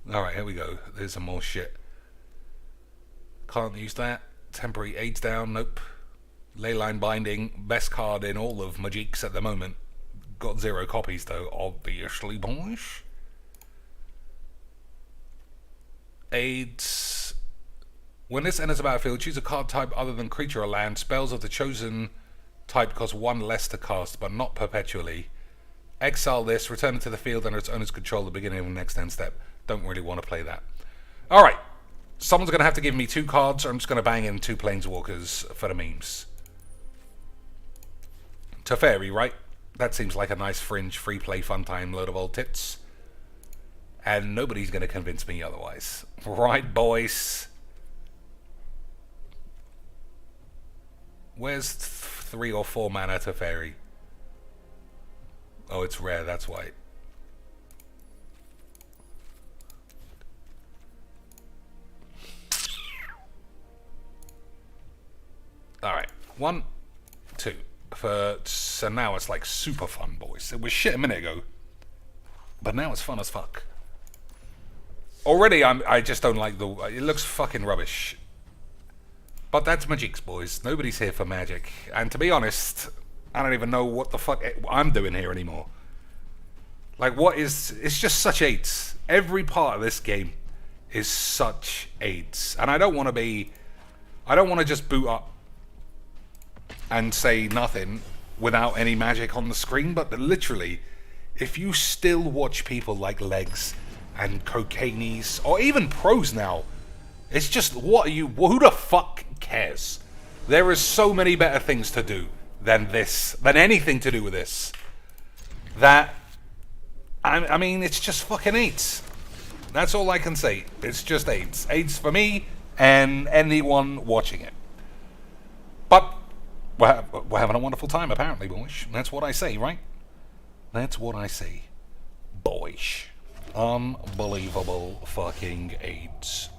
S1: Alright, here we go. There's some more shit. Can't use that. Temporary aids down. Nope. Leyline Binding. Best card in all of Magic's at the moment. Got 0 copies though, obviously, boys. Aids. When this enters the battlefield, choose a card type other than creature or land. Spells of the chosen type cost 1 less to cast, but not perpetually. Exile this, return it to the field under its owner's control at the beginning of the next end step. Don't really want to play that. Alright. Someone's going to have to give me 2 cards, or I'm just going to bang in 2 Planeswalkers for the memes. Teferi, right? That seems like a nice fringe, free play, fun time, load of old tits. And nobody's going to convince me otherwise. Right, boys? Where's 3 or 4 mana Teferi? Oh, it's rare, that's why. Alright, 1, 2. So now it's like super fun, boys. It was shit a minute ago, but now it's fun as fuck. Already, I just don't like the... It looks fucking rubbish. But that's Magic's, boys. Nobody's here for Magic. And to be honest, I don't even know what the fuck I'm doing here anymore. Like, what is... It's just such AIDS. Every part of this game is such AIDS. And I don't want to be... I don't want to just boot up and say nothing without any magic on the screen. But literally, if you still watch people like Legs and Cocainees, or even pros now, it's just, what are you... Who the fuck cares? There is so many better things to do than this, than anything to do with this. That... I mean, it's just fucking AIDS. That's all I can say. It's just AIDS. AIDS for me and anyone watching it. But we're having a wonderful time, apparently, boys. That's what I say, right? That's what I say. Boys. Unbelievable fucking AIDS.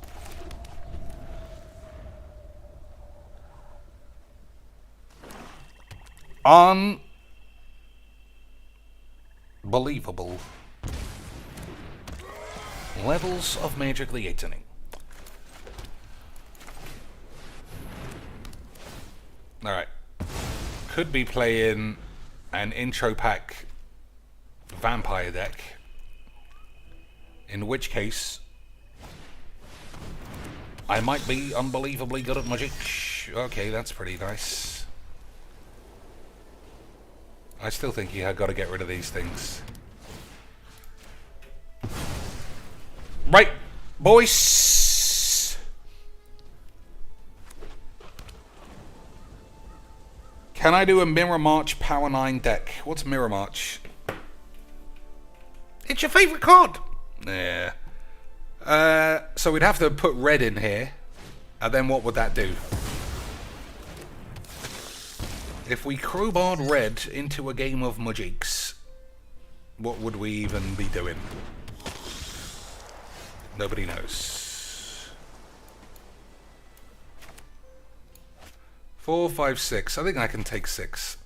S1: believable levels of magic liaising. Alright. Could be playing an intro pack vampire deck. In which case, I might be unbelievably good at magic. Okay, that's pretty nice. I still think you have got to get rid of these things. Right, boys. Can I do a Mirror March Power 9 deck? What's Mirror March? It's your favourite card! Yeah. So we'd have to put red in here. And then what would that do? If we crowbarred red into a game of Magics, what would we even be doing? Nobody knows. 4, 5, 6. I think I can take 6.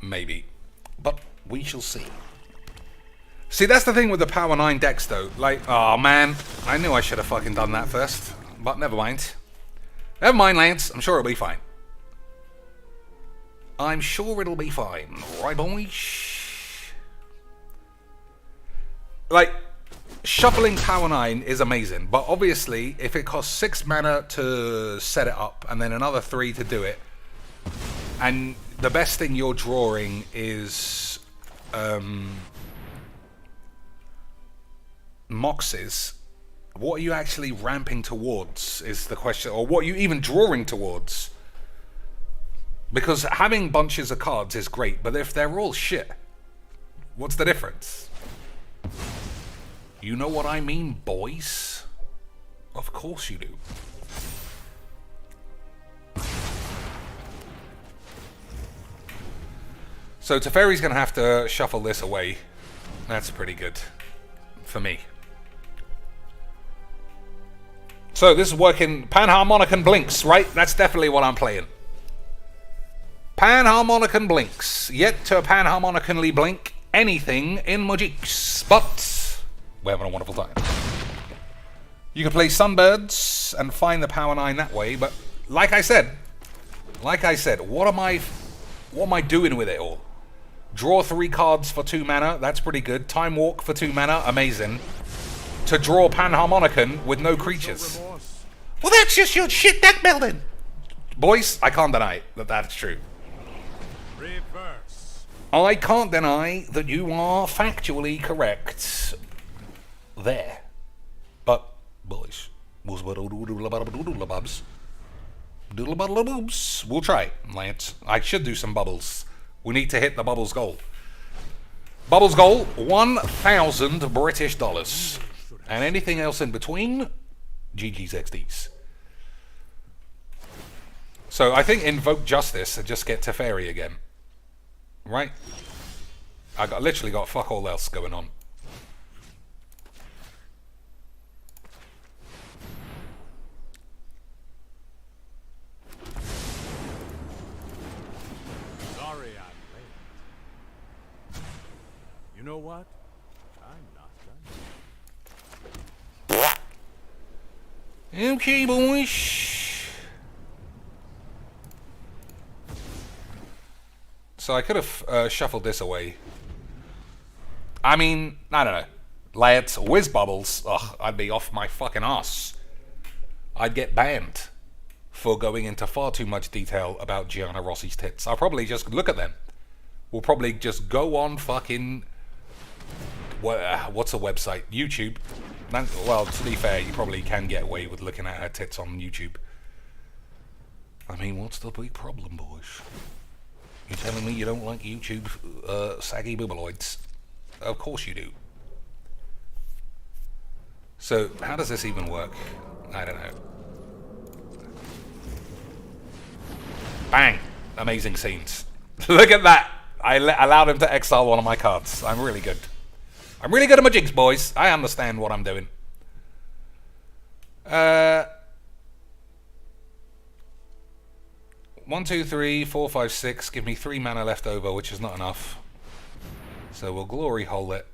S1: Maybe. But we shall see. See, that's the thing with the Power 9 decks, though. Like, oh man, I knew I should have fucking done that first. But never mind. Never mind, Lance. I'm sure it'll be fine. I'm sure it'll be fine. Right, boys? Like, shuffling Power 9 is amazing. But obviously, if it costs 6 mana to set it up, and then another 3 to do it, and the best thing you're drawing is Moxes, what are you actually ramping towards is the question, or what are you even drawing towards? Because having bunches of cards is great, but if they're all shit, what's the difference? You know what I mean, boys? Of course you do. So Teferi's going to have to shuffle this away. That's pretty good for me. So this is working. Panharmonicon Blinks, right? That's definitely what I'm playing. Panharmonicon Blinks. Yet to Panharmoniconly blink anything in Magics. But we're having a wonderful time. You can play Sunbirds and find the Power 9 that way. But like I said, what am I doing with it all? Draw 3 cards for 2 mana, that's pretty good. Time Walk for 2 mana, amazing. To draw Panharmonicon with no creatures. Well, that's just your shit deck building. Boys, I can't deny that that's true.
S3: Reverse.
S1: I can't deny that you are factually correct there. But, boys, we'll try, Lance. I should do some bubbles. We need to hit the bubbles goal. Bubbles goal, 1,000 British dollars. And anything else in between, GG's XDs. So I think Invoke Justice and just get Teferi again. Right? Literally got fuck all else going on.
S3: You know what? I'm not done.
S1: Okay, boys. So I could have shuffled this away. I mean, I don't know. Lads, whiz bubbles. Ugh, I'd be off my fucking ass. I'd get banned for going into far too much detail about Gianna Rossi's tits. I'll probably just look at them. We'll probably just go on fucking... what's a website? YouTube. Well, to be fair, you probably can get away with looking at her tits on YouTube. I mean, what's the big problem, boys? You're telling me you don't like YouTube saggy bibbleoids? Of course you do. So, how does this even work? I don't know. Bang! Amazing scenes. Look at that! I allowed him to exile one of my cards. I'm really good. I'm really good at my jigs, boys. I understand what I'm doing. 1, 2, 3, 4, 5, 6. Give me 3 mana left over, which is not enough. So we'll glory hole it.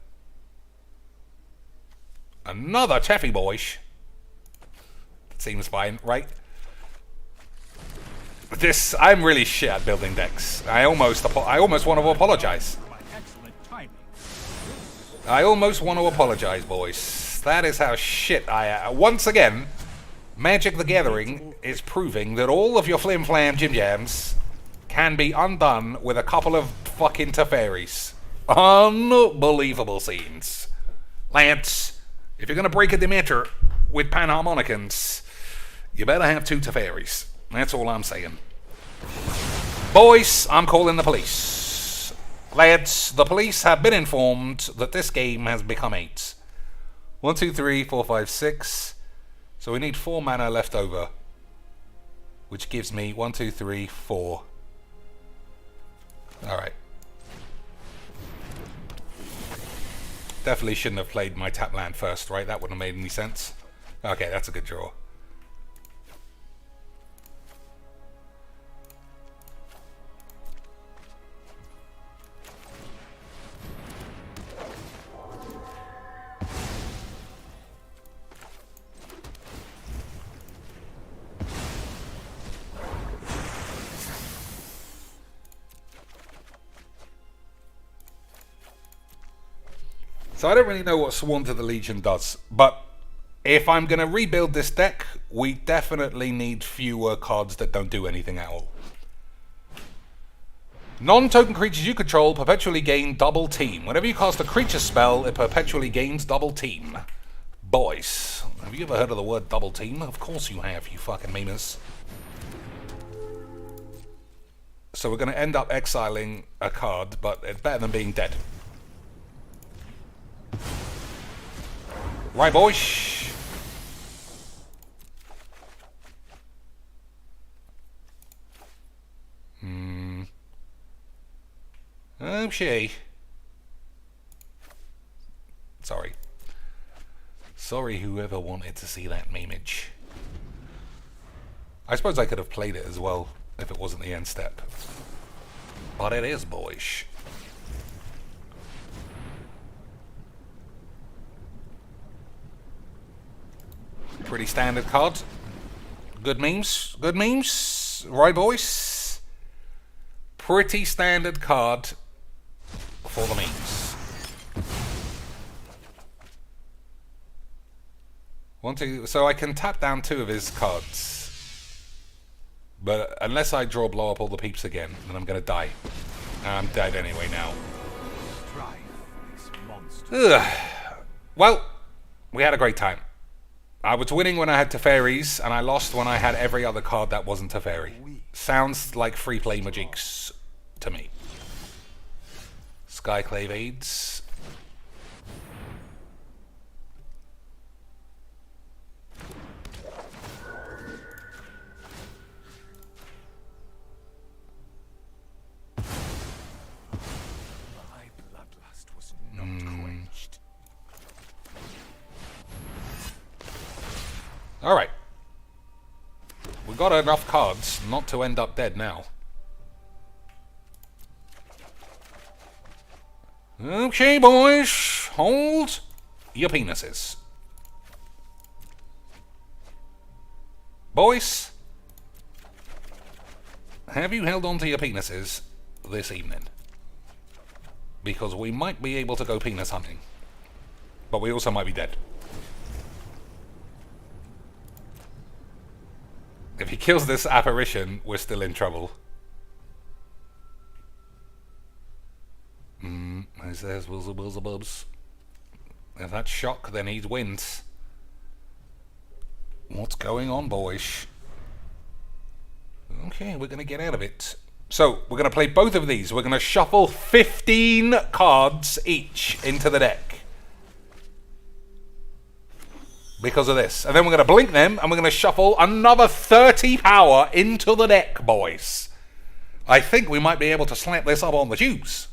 S1: Another Teffy boys. Seems fine, right? I'm really shit at building decks. I almost want to apologize. I almost want to apologize, boys. That is how shit I am. Once again, Magic the Gathering is proving that all of your flim flam jim jams can be undone with a couple of fucking Teferis. Unbelievable scenes. Lance, if you're gonna break a Demeter with Panharmonicans, you better have 2 Teferis. That's all I'm saying. Boys, I'm calling the police. Lads, the police have been informed that this game has become 8. 1, 2, 3, 4, 5, 6. So we need 4 mana left over. Which gives me 1, 2, 3, 4. Alright. Definitely shouldn't have played my tap land first, right? That wouldn't have made any sense. Okay, that's a good draw. So I don't really know what Sworn to the Legion does, but if I'm going to rebuild this deck, we definitely need fewer cards that don't do anything at all. Non-token creatures you control perpetually gain double team. Whenever you cast a creature spell, it perpetually gains double team. Boys, have you ever heard of the word double team? Of course you have, you fucking memers. So we're going to end up exiling a card, but it's better than being dead. Right, boys. Okay. Sorry. Sorry, whoever wanted to see that memeage. I suppose I could have played it as well if it wasn't the end step. But it is, boys. Pretty standard card. Good memes. Good memes. Right, boys? Pretty standard card for the memes. 1, 2. So I can tap down 2 of his cards. But unless I draw blow up all the peeps again, then I'm going to die. And I'm dead anyway now. Ugh. Well, we had a great time. I was winning when I had Teferis, and I lost when I had every other card that wasn't Teferi. Sounds like free play Magics to me. Skyclave Aids.
S3: My bloodlust was not quenched.
S1: Alright. We got enough cards not to end up dead now. Okay, boys. Hold your penises. Boys, have you held on to your penises this evening? Because we might be able to go penis hunting. But we also might be dead. If he kills this apparition, we're still in trouble. He says, Wills-a-Bubs. If that's shock, then he wins. What's going on, boys? Okay, we're going to get out of it. So, we're going to play both of these. We're going to shuffle 15 cards each into the deck. Because of this. And then we're going to blink them, and we're going to shuffle another 30 power into the deck, boys. I think we might be able to slap this up on the tubes.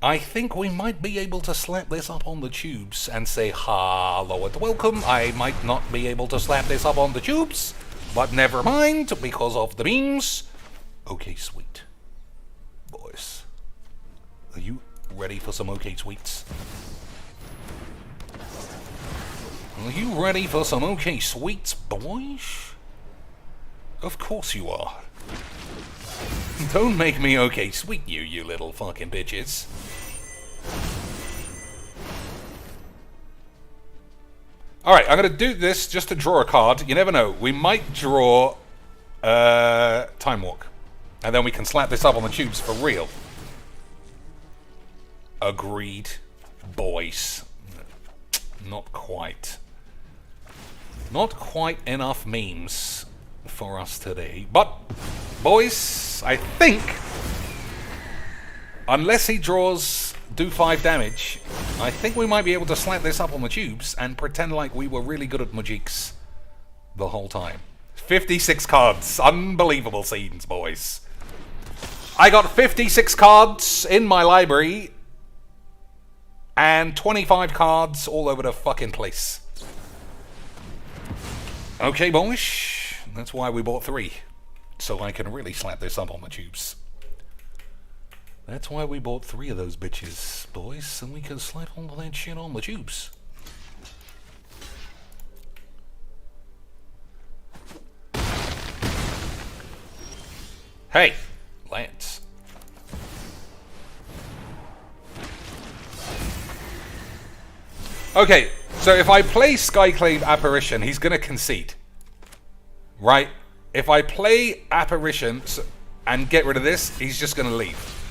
S1: I think we might be able to slap this up on the tubes and say hello and welcome. I might not be able to slap this up on the tubes, But never mind, because of the beams. Okay, sweet. Boys. Are you ready for some okay sweets? Are you ready for some okay sweets, boys? Of course you are. Don't make me okay sweet you little fucking bitches. Alright, I'm gonna do this just to draw a card. You never know. We might draw Time Walk. And then we can slap this up on the tubes for real. Agreed, boys. Not quite. Not quite enough memes for us today. But, boys, I think, unless he draws do 5 damage, I think we might be able to slap this up on the tubes and pretend like we were really good at Majiks the whole time. 56 cards. Unbelievable scenes, boys. I got 56 cards in my library and 25 cards all over the fucking place. Okay, boys. That's why we bought 3. So I can really slap this up on the tubes. That's why we bought 3 of those bitches, boys, so we can slap all of that shit on the tubes. Hey, Lance. Okay, so if I play Skyclave Apparition, he's gonna concede. Right? If I play Apparition and get rid of this, he's just gonna leave.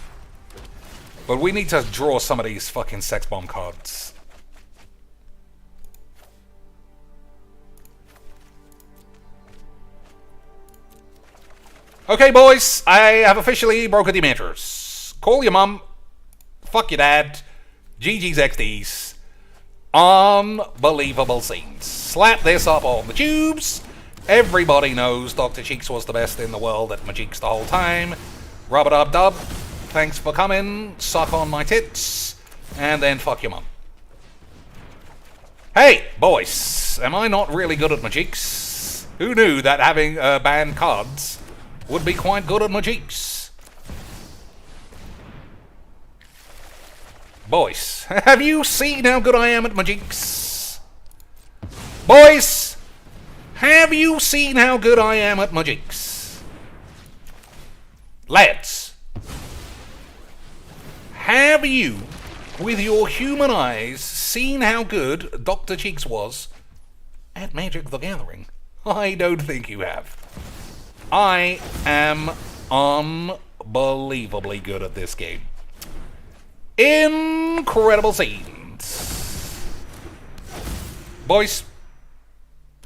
S1: But we need to draw some of these fucking sex bomb cards. Okay, boys, I have officially broken the mattress. Call your mum. Fuck your dad. GG's XDs. Unbelievable scenes. Slap this up on the tubes. Everybody knows Dr. Cheeks was the best in the world at Majiks the whole time. Rub-a-dub-dub. Thanks for coming. Suck on my tits. And then fuck your mum. Hey, boys. Am I not really good at Majiks? Who knew that having banned cards would be quite good at Majiks? Boys, have you seen how good I am at Majiks? Boys, have you seen how good I am at Majiks? Lads, have you, with your human eyes, seen how good Dr. Cheeks was at Magic the Gathering? I don't think you have. I am unbelievably good at this game. Incredible scenes. Boys,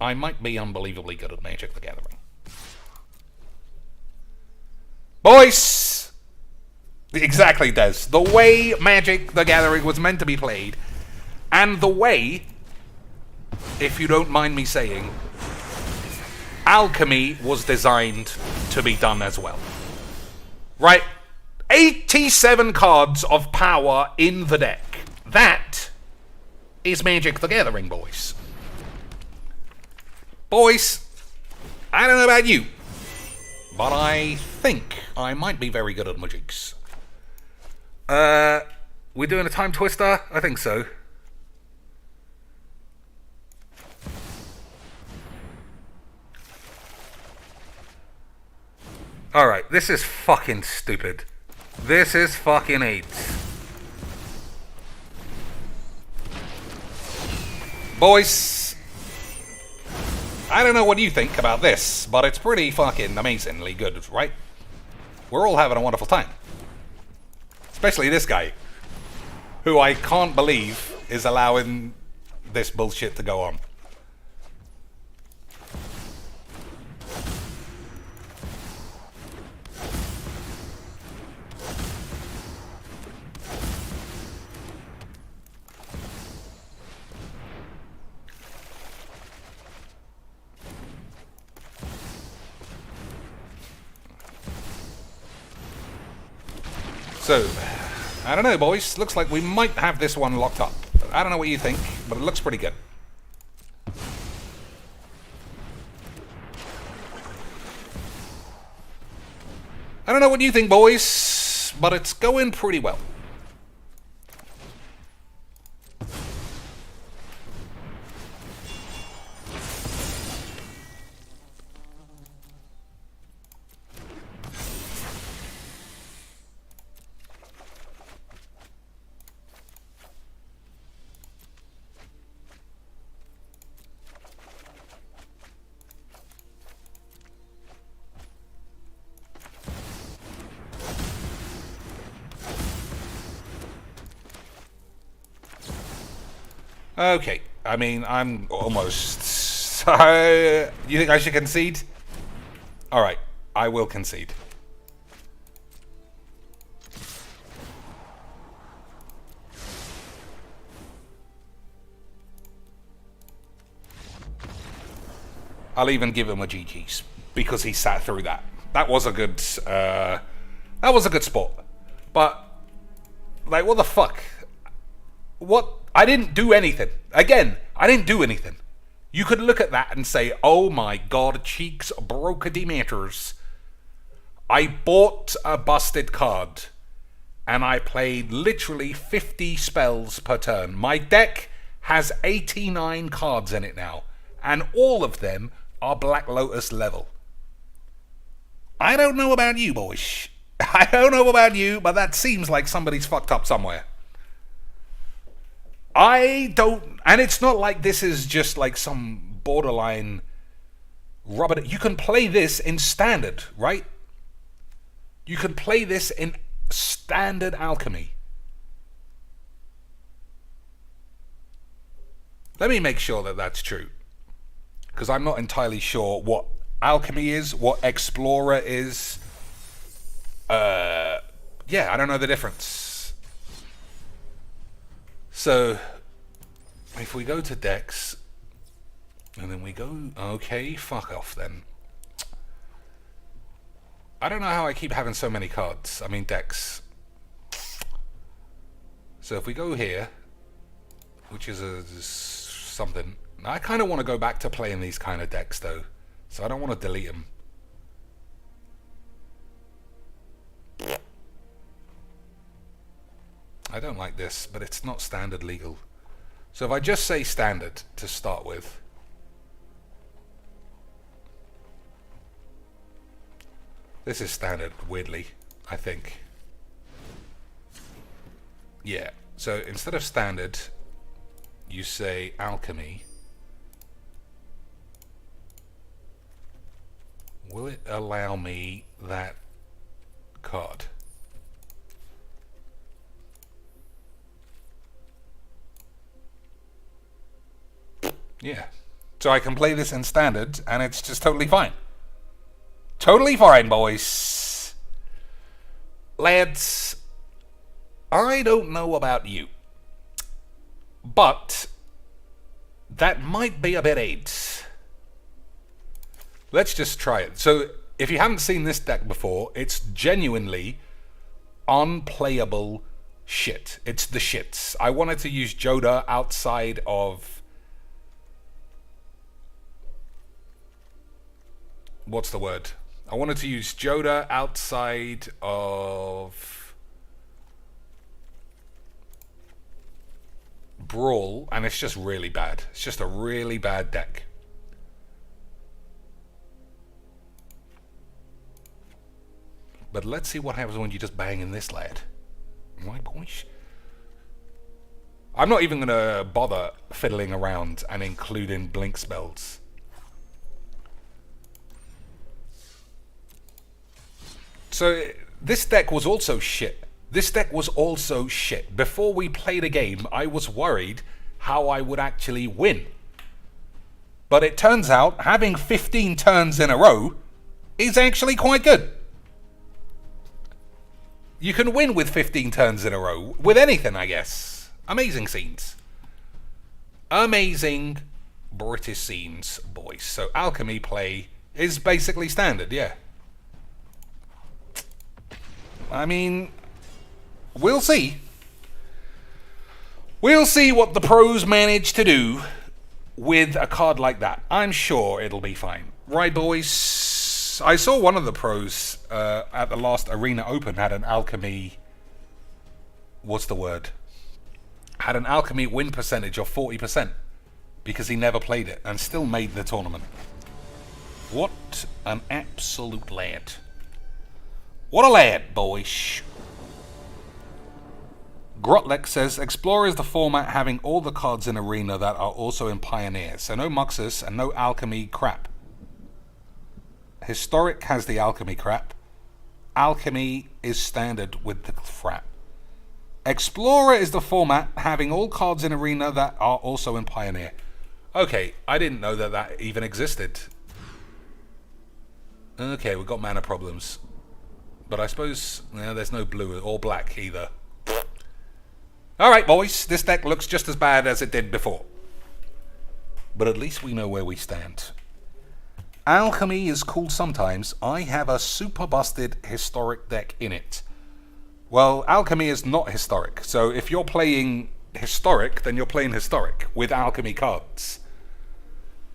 S1: I might be unbelievably good at Magic the Gathering. Boys! Exactly, Des. The way Magic the Gathering was meant to be played, and the way, if you don't mind me saying, Alchemy was designed to be done as well. Right? 87 cards of power in the deck. That is Magic the Gathering, boys. Boys, I don't know about you, but I think I might be very good at Majiks. We're doing a time twister? I think so. Alright, this is fucking stupid. This is fucking AIDS. Boys, I don't know what you think about this, but it's pretty fucking amazingly good, right? We're all having a wonderful time. Especially this guy, who I can't believe is allowing this bullshit to go on. So, I don't know, boys. Looks like we might have this one locked up. I don't know what you think, but it looks pretty good. I don't know what you think, boys, but it's going pretty well. Okay, I mean, I'm almost... you think I should concede? Alright, I will concede. I'll even give him a GG's, because he sat through that. That was a good spot. But, like, what the fuck? What? I didn't do anything. Again, I didn't do anything. You could look at that and say, oh my god, cheeks brokety matters. I bought a busted card, and I played literally 50 spells per turn. My deck has 89 cards in it now, and all of them are Black Lotus level. I don't know about you, boys. I don't know about you, but that seems like somebody's fucked up somewhere. I don't... And it's not like this is just like some borderline rubber... You can play this in standard, right? You can play this in standard Alchemy. Let me make sure that that's true. Because I'm not entirely sure what Alchemy is, what Explorer is. Yeah, I don't know the difference. So, if we go to decks, and then we go... Okay, fuck off then. I don't know how I keep having so many cards. I mean, decks. So if we go here, which is something... I kind of want to go back to playing these kind of decks, though. So I don't want to delete them. I don't like this, but it's not standard legal. So if I just say standard to start with... This is standard, weirdly, I think. Yeah, so instead of standard, you say Alchemy. Will it allow me that card? Yeah. So I can play this in standard, and it's just totally fine. Totally fine, boys. Lads, I don't know about you, but that might be a bit AIDS. Let's just try it. So, if you haven't seen this deck before, it's genuinely unplayable shit. It's the shits. I wanted to use Joda outside of... What's the word? I wanted to use Joda outside of Brawl, and it's just really bad. It's just a really bad deck. But let's see what happens when you just bang in this lad. My boys. I'm not even going to bother fiddling around and including blink spells. So, this deck was also shit. This deck was also shit. Before we played a game, I was worried how I would actually win. But it turns out, having 15 turns in a row is actually quite good. You can win with 15 turns in a row. With anything, I guess. Amazing scenes. Amazing British scenes, boys. So, Alchemy play is basically standard, yeah. I mean, we'll see. We'll see what the pros manage to do with a card like that. I'm sure it'll be fine. Right, boys? I saw one of the pros at the last Arena Open had an Alchemy. What's the word? Had an Alchemy win percentage of 40% because he never played it and still made the tournament. What an absolute lad. What a lad, boys. Grotlek says, Explorer is the format having all the cards in Arena that are also in Pioneer. So no Muxus and no Alchemy crap. Historic has the Alchemy crap. Alchemy is standard with the crap. Explorer is the format having all cards in Arena that are also in Pioneer. Okay, I didn't know that that even existed. Okay, we've got mana problems. But I suppose there's no blue or black either. Alright, boys, this deck looks just as bad as it did before. But at least we know where we stand. Alchemy is cool sometimes. I have a super busted historic deck in it. Well, Alchemy is not historic. So if you're playing historic, then you're playing historic with Alchemy cards.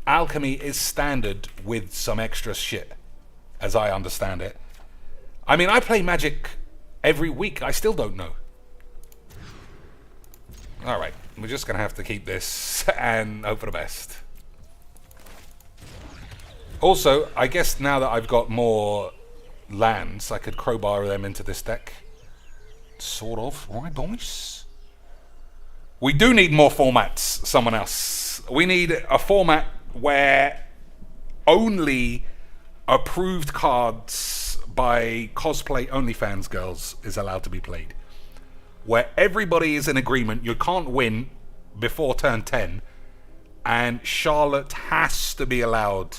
S1: Alchemy is standard with some extra shit, as I understand it. I mean, I play Magic every week. I still don't know. Alright, we're just going to have to keep this and hope for the best. Also, I guess now that I've got more lands, I could crowbar them into this deck. Sort of. Right, boys? We do need more formats, someone else. We need a format where only approved cards by cosplay OnlyFans girls is allowed to be played. Where everybody is in agreement, you can't win before turn 10, and Charlotte has to be allowed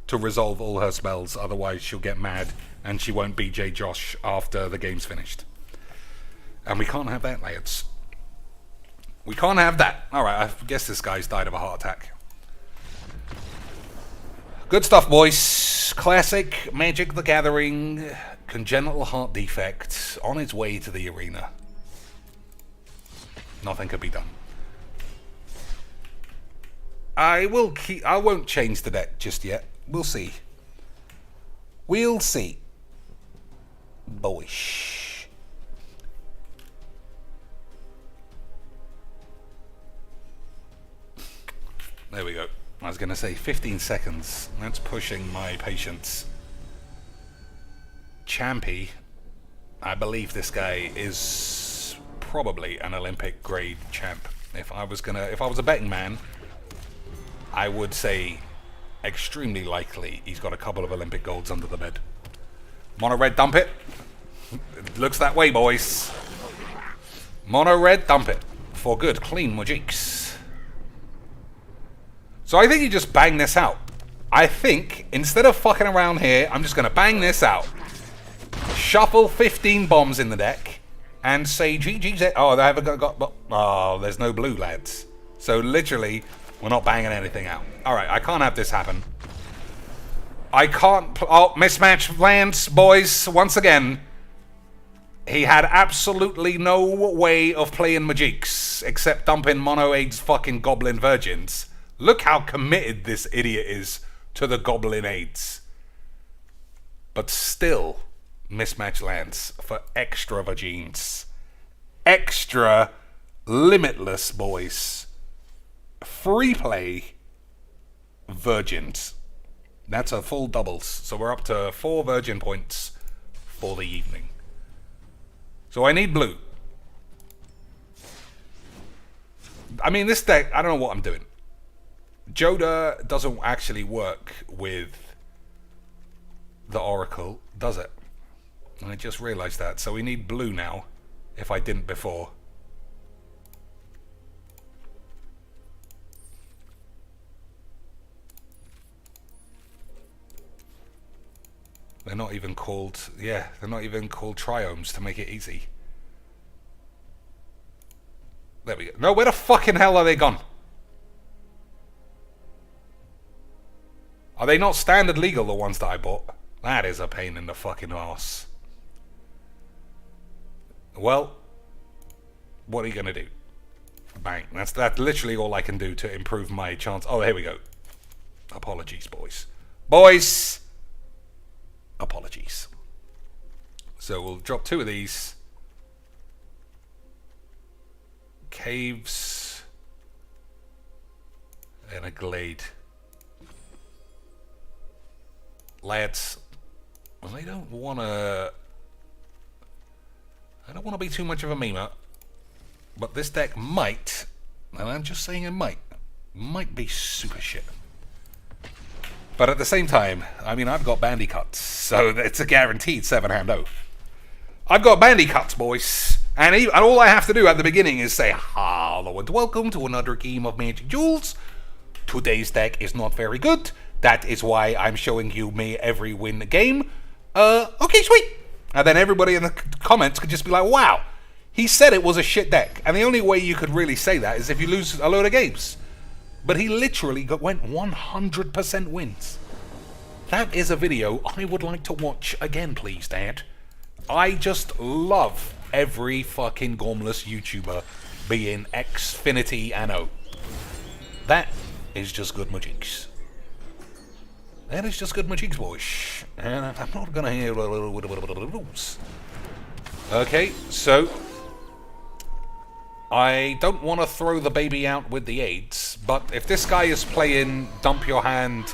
S1: to resolve all her spells, otherwise she'll get mad and she won't BJ Josh after the game's finished. And we can't have that, lads. We can't have that. Alright, I guess this guy's died of a heart attack. Good stuff, boys. Classic Magic the Gathering, congenital heart defect, on its way to the arena. Nothing could be done. I won't change the deck just yet. We'll see. We'll see. Boyish. There we go. I was going to say 15 seconds. That's pushing my patience. Champy. I believe this guy is probably an Olympic grade champ. If I was a betting man, I would say extremely likely he's got a couple of Olympic golds under the bed. Mono red, dump it. It looks that way, boys. Mono red, dump it. For good, clean Mojiks. So I think you just bang this out. I think, instead of fucking around here, I'm just going to bang this out. Shuffle 15 bombs in the deck. And say GGZ. Oh, they haven't got... Oh, there's no blue, lads. So literally, we're not banging anything out. Alright, I can't have this happen. I can't... Oh, mismatch lands, boys. Once again. He had absolutely no way of playing Majiks. Except dumping Mono Aid's fucking Goblin Virgins. Look how committed this idiot is to the Goblin Aids. But still, mismatch lands for extra Virgins. Extra limitless, boys. Free play Virgins. That's a full doubles. So we're up to 4 Virgin points for the evening. So I need blue. I mean, this deck, I don't know what I'm doing. Joda doesn't actually work with the Oracle, does it? And I just realized that. So we need blue now, if I didn't before. They're not even called, yeah, they're not even called triomes to make it easy. There we go. No, where the fucking hell are they gone? Are they not standard legal, the ones that I bought? That is a pain in the fucking arse. Well, what are you going to do? Bang. That's literally all I can do to improve my chance. Oh, here we go. Apologies, boys. Boys! So we'll drop 2 of these. Caves. And a glade. Lads, I don't want to be too much of a memer, but this deck might, and I'm just saying it might be super shit. But at the same time, I mean, I've got bandy cuts, so it's a guaranteed 7-hand oath. I've got bandy cuts, boys, and all I have to do at the beginning is say, hello and welcome to another game of Magic Duels. Today's deck is not very good. That is why I'm showing you me every win game. Okay, sweet. And then everybody in the comments could just be like, wow, he said it was a shit deck. And the only way you could really say that is if you lose a load of games. But he literally went 100% wins. That is a video I would like to watch again, please, Dad. I just love every fucking Gormless YouTuber being Xfinity and O. That is just good magics. That is just good magics, boys. And I'm not gonna hear rules. Okay, so I don't want to throw the baby out with the AIDS, but if this guy is playing Dump Your Hand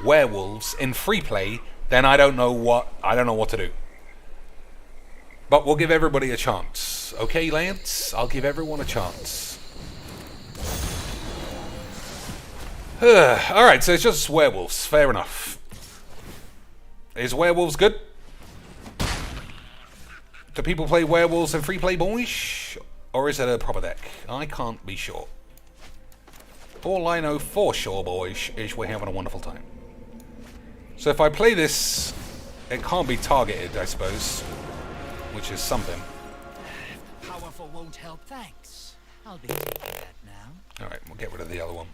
S1: Werewolves in free play, then I don't know what to do. But we'll give everybody a chance. Okay, Lance? I'll give everyone a chance. Alright, so it's just werewolves. Fair enough. Is werewolves good? Do people play werewolves in free play, boys? Or is it a proper deck? I can't be sure. All I know for sure, boys, is we're having a wonderful time. So if I play this, it can't be targeted, I suppose. Which is something.
S4: Powerful won't help, thanks. I'll be taking that now.
S1: Alright, we'll get rid of the other one.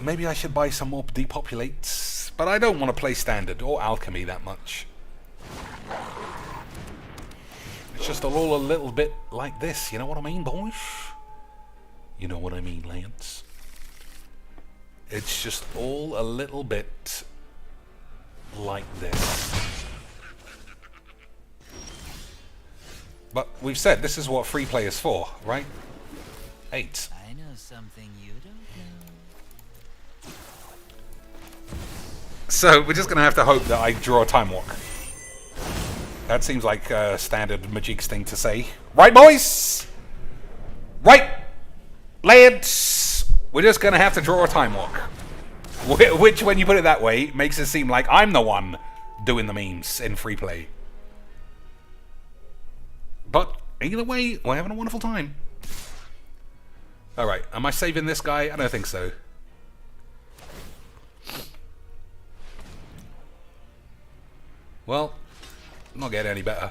S1: Maybe I should buy some more depopulates, but I don't want to play Standard or Alchemy that much. It's just all a little bit like this, you know what I mean, boys? You know what I mean, Lance? It's just all a little bit like this. But we've said this is what free play is for, right? 8.
S4: I know something you don't know.
S1: So we're just going to have to hope that I draw a Time Walk. That seems like a standard Magic's thing to say. Right, boys? Right, lads? We're just going to have to draw a Time Walk. Which, when you put it that way, makes it seem like I'm the one doing the memes in free play. But either way, we're having a wonderful time. Alright, am I saving this guy? I don't think so. Well, not getting any better.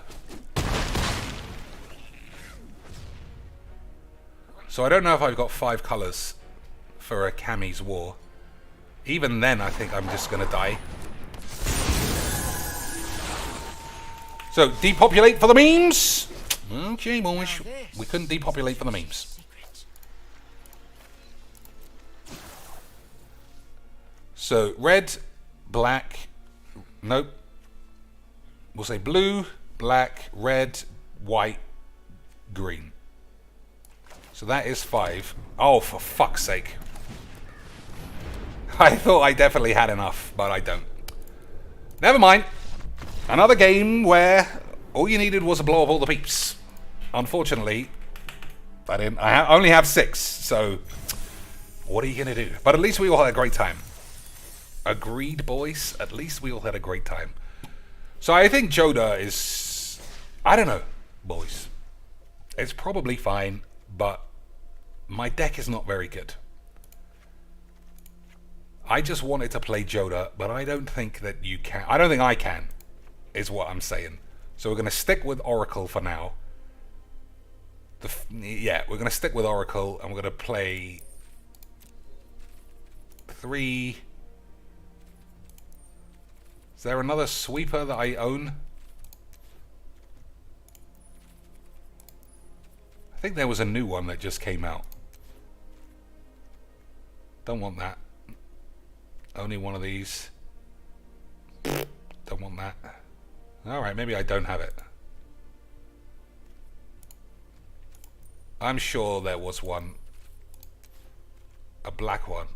S1: So I don't know if I've got 5 colours for a Kami's War. Even then, I think I'm just going to die. So, depopulate for the memes! Okay, boys. We couldn't depopulate for the memes. So, red, black, nope. We'll say blue, black, red, white, green. So that is 5. Oh, for fuck's sake. I thought I definitely had enough, but I don't. Never mind. Another game where all you needed was a blow up all the peeps. Unfortunately, I only have 6, so what are you going to do? But at least we all had a great time. Agreed, boys? At least we all had a great time. So I think Joda is... I don't know, boys. It's probably fine, but my deck is not very good. I just wanted to play Joda, but I don't think that you can. I don't think I can, is what I'm saying. So we're going to stick with Oracle for now. Yeah, we're going to stick with Oracle, and we're going to play 3... Is there another sweeper that I own? I think there was a new one that just came out. Don't want that. Only one of these. Don't want that. Alright, maybe I don't have it. I'm sure there was one. A black one.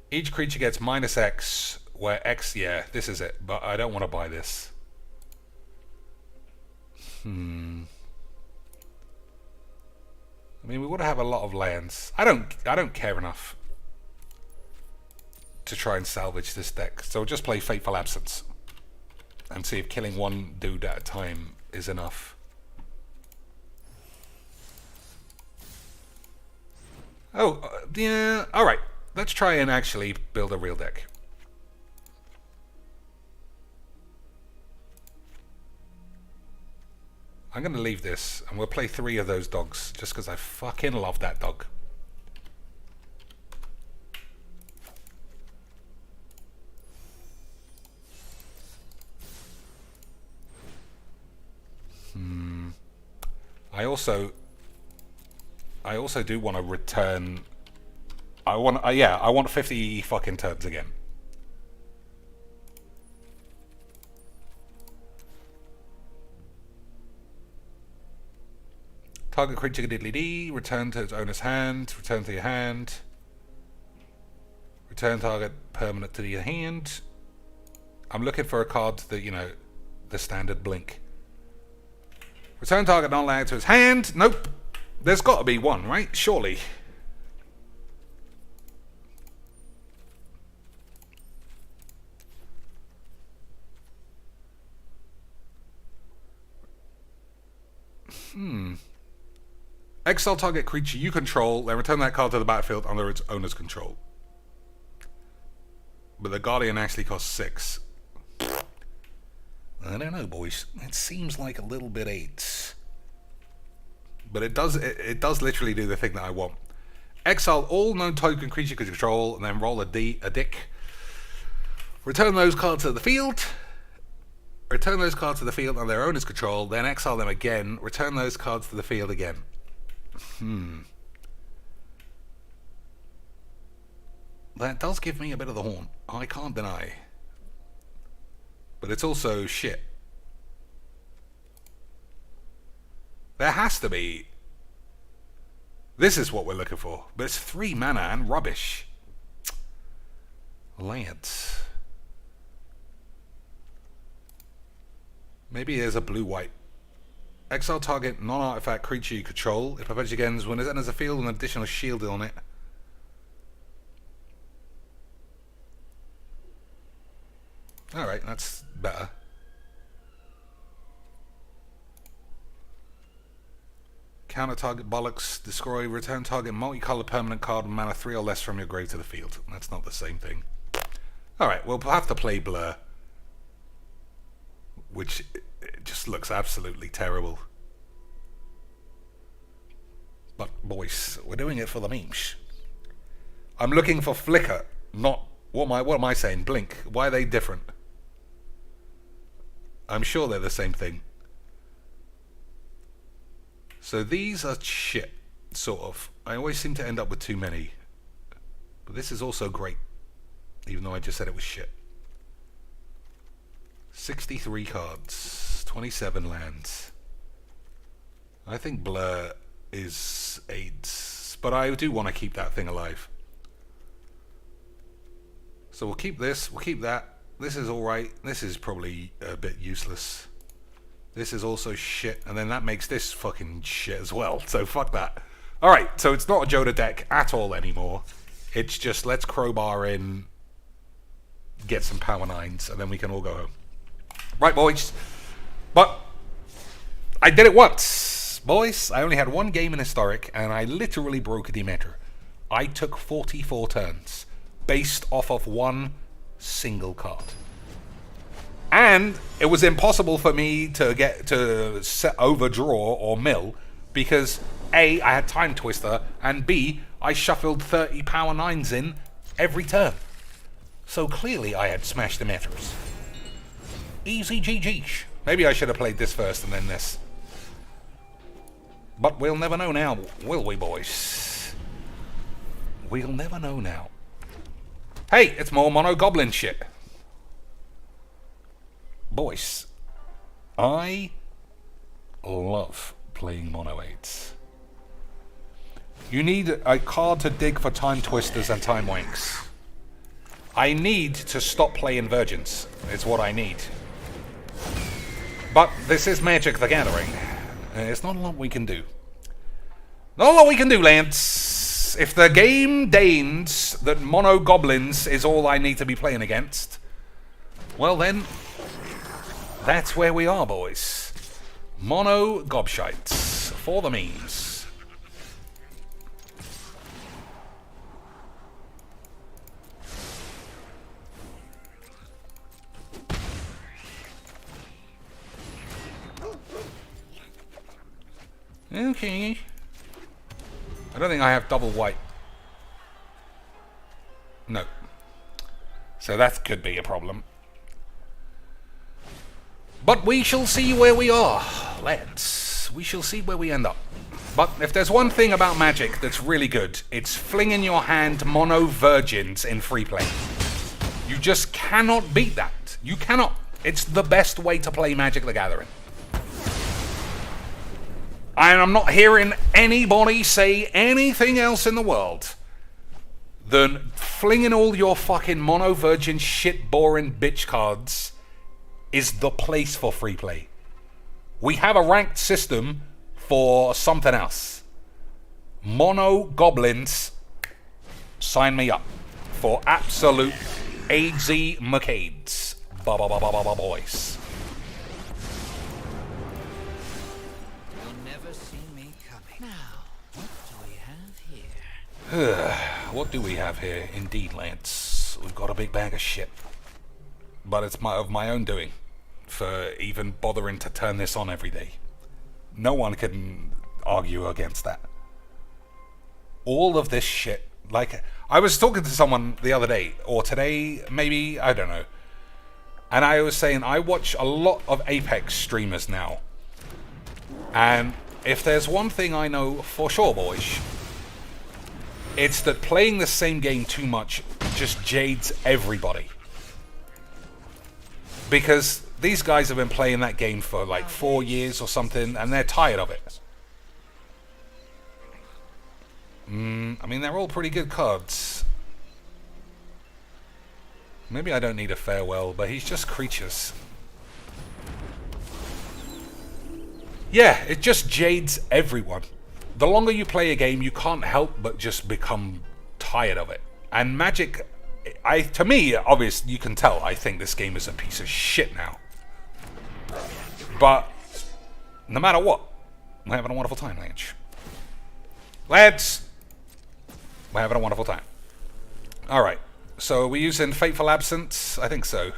S1: Each creature gets minus X, where X, yeah, this is it. But I don't want to buy this. I mean, we would have a lot of lands. I don't care enough to try and salvage this deck. So we'll just play Fateful Absence and see if killing one dude at a time is enough. Oh, yeah, alright. Let's try and actually build a real deck. I'm going to leave this, and we'll play 3 of those dogs, just because I fucking love that dog. I also do want to return. I want 50 fucking turns again. Target creature diddly dee, return to its owner's hand, return to your hand. Return target permanent to your hand. I'm looking for a card that, you know, the standard blink. Return target non-land to his hand. Nope. There's got to be one, right? Surely. Exile target creature you control, then return that card to the battlefield under its owner's control. But the Guardian actually costs 6. I don't know, boys. It seems like a little bit 8. But it does literally do the thing that I want. Exile all known token creature you control, and then roll a dick. Return those cards to the field. Return those cards to the field on their owner's control, then exile them again. Return those cards to the field again. That does give me a bit of the horn. I can't deny. But it's also shit. There has to be. This is what we're looking for. But it's 3 mana and rubbish. Lands. Maybe there's a blue-white. Exile target non-artifact creature you control. It prevents against when it enters a field with an additional shield on it. Alright, that's better. Counter target bollocks. Destroy. Return target multicolored permanent card with mana 3 or less from your grave to the field. That's not the same thing. Alright, we'll have to play Blur. Which it just looks absolutely terrible. But boys, we're doing it for the memes. I'm looking for Flicker, not what am I saying? Blink. Why are they different? I'm sure they're the same thing. So these are shit, sort of. I always seem to end up with too many. But this is also great, even though I just said it was shit. 63 cards, 27 lands. I think Blur is AIDS, but I do want to keep that thing alive. So we'll keep this, we'll keep that. This is alright. This is probably a bit useless. This is also shit, and then that makes this fucking shit as well, so fuck that. Alright, so it's not a Joda deck at all anymore. It's just let's crowbar in, get some power 9s, and then we can all go home. Right, boys. But I did it once, boys. I only had 1 game in Historic, and I literally broke a Demeter. I took 44 turns, based off of 1 single card. And it was impossible for me to get to overdraw or mill, because A, I had Time Twister, and B, I shuffled 30 power 9s in every turn. So clearly I had smashed the meters. Easy GG. Maybe I should have played this first and then this. But we'll never know now, will we, boys? We'll never know now. Hey, it's more Mono Goblin shit. boys, I love playing mono 8s. You need a card to dig for time twisters and time wanks. I need to stop playing virgins. It's what I need. But this is Magic the Gathering. It's not a lot we can do. Not a lot we can do, Lance. If the game deigns that mono goblins is all I need to be playing against, well then, that's where we are, boys. Mono gobshites. For the memes. Okay. I don't think I have double white. No. So that could be a problem. But we shall see where we are, lads. We shall see where we end up. But if there's one thing about Magic that's really good, it's fling in your hand mono virgins in free play. You just cannot beat that. You cannot. It's the best way to play Magic the Gathering. And I'm not hearing anybody say anything else in the world than flinging all your fucking mono virgin shit boring bitch cards is the place for free play. We have a ranked system for something else. Mono goblins, sign me up for absolute AZ McCades. Boys. What do we have here? Indeed, Lance. We've got a big bag of shit. But it's of my own doing for even bothering to turn this on every day. No one can argue against that. All of this shit, like, I was talking to someone the other day, or today, maybe, I don't know. And I was saying, I watch a lot of Apex streamers now. And if there's one thing I know for sure, boys, it's that playing the same game too much just jades everybody. Because these guys have been playing that game for like 4 years or something, and they're tired of it. I mean, they're all pretty good cards. Maybe I don't need a farewell, but he's just creatures. Yeah, it just jades everyone. The longer you play a game, you can't help but just become tired of it. And Magic, to me, obviously, you can tell, I think this game is a piece of shit now. But, no matter what, we're having a wonderful time, Lance. Lads, we're having a wonderful time. Alright, so are we using Fateful Absence? I think so.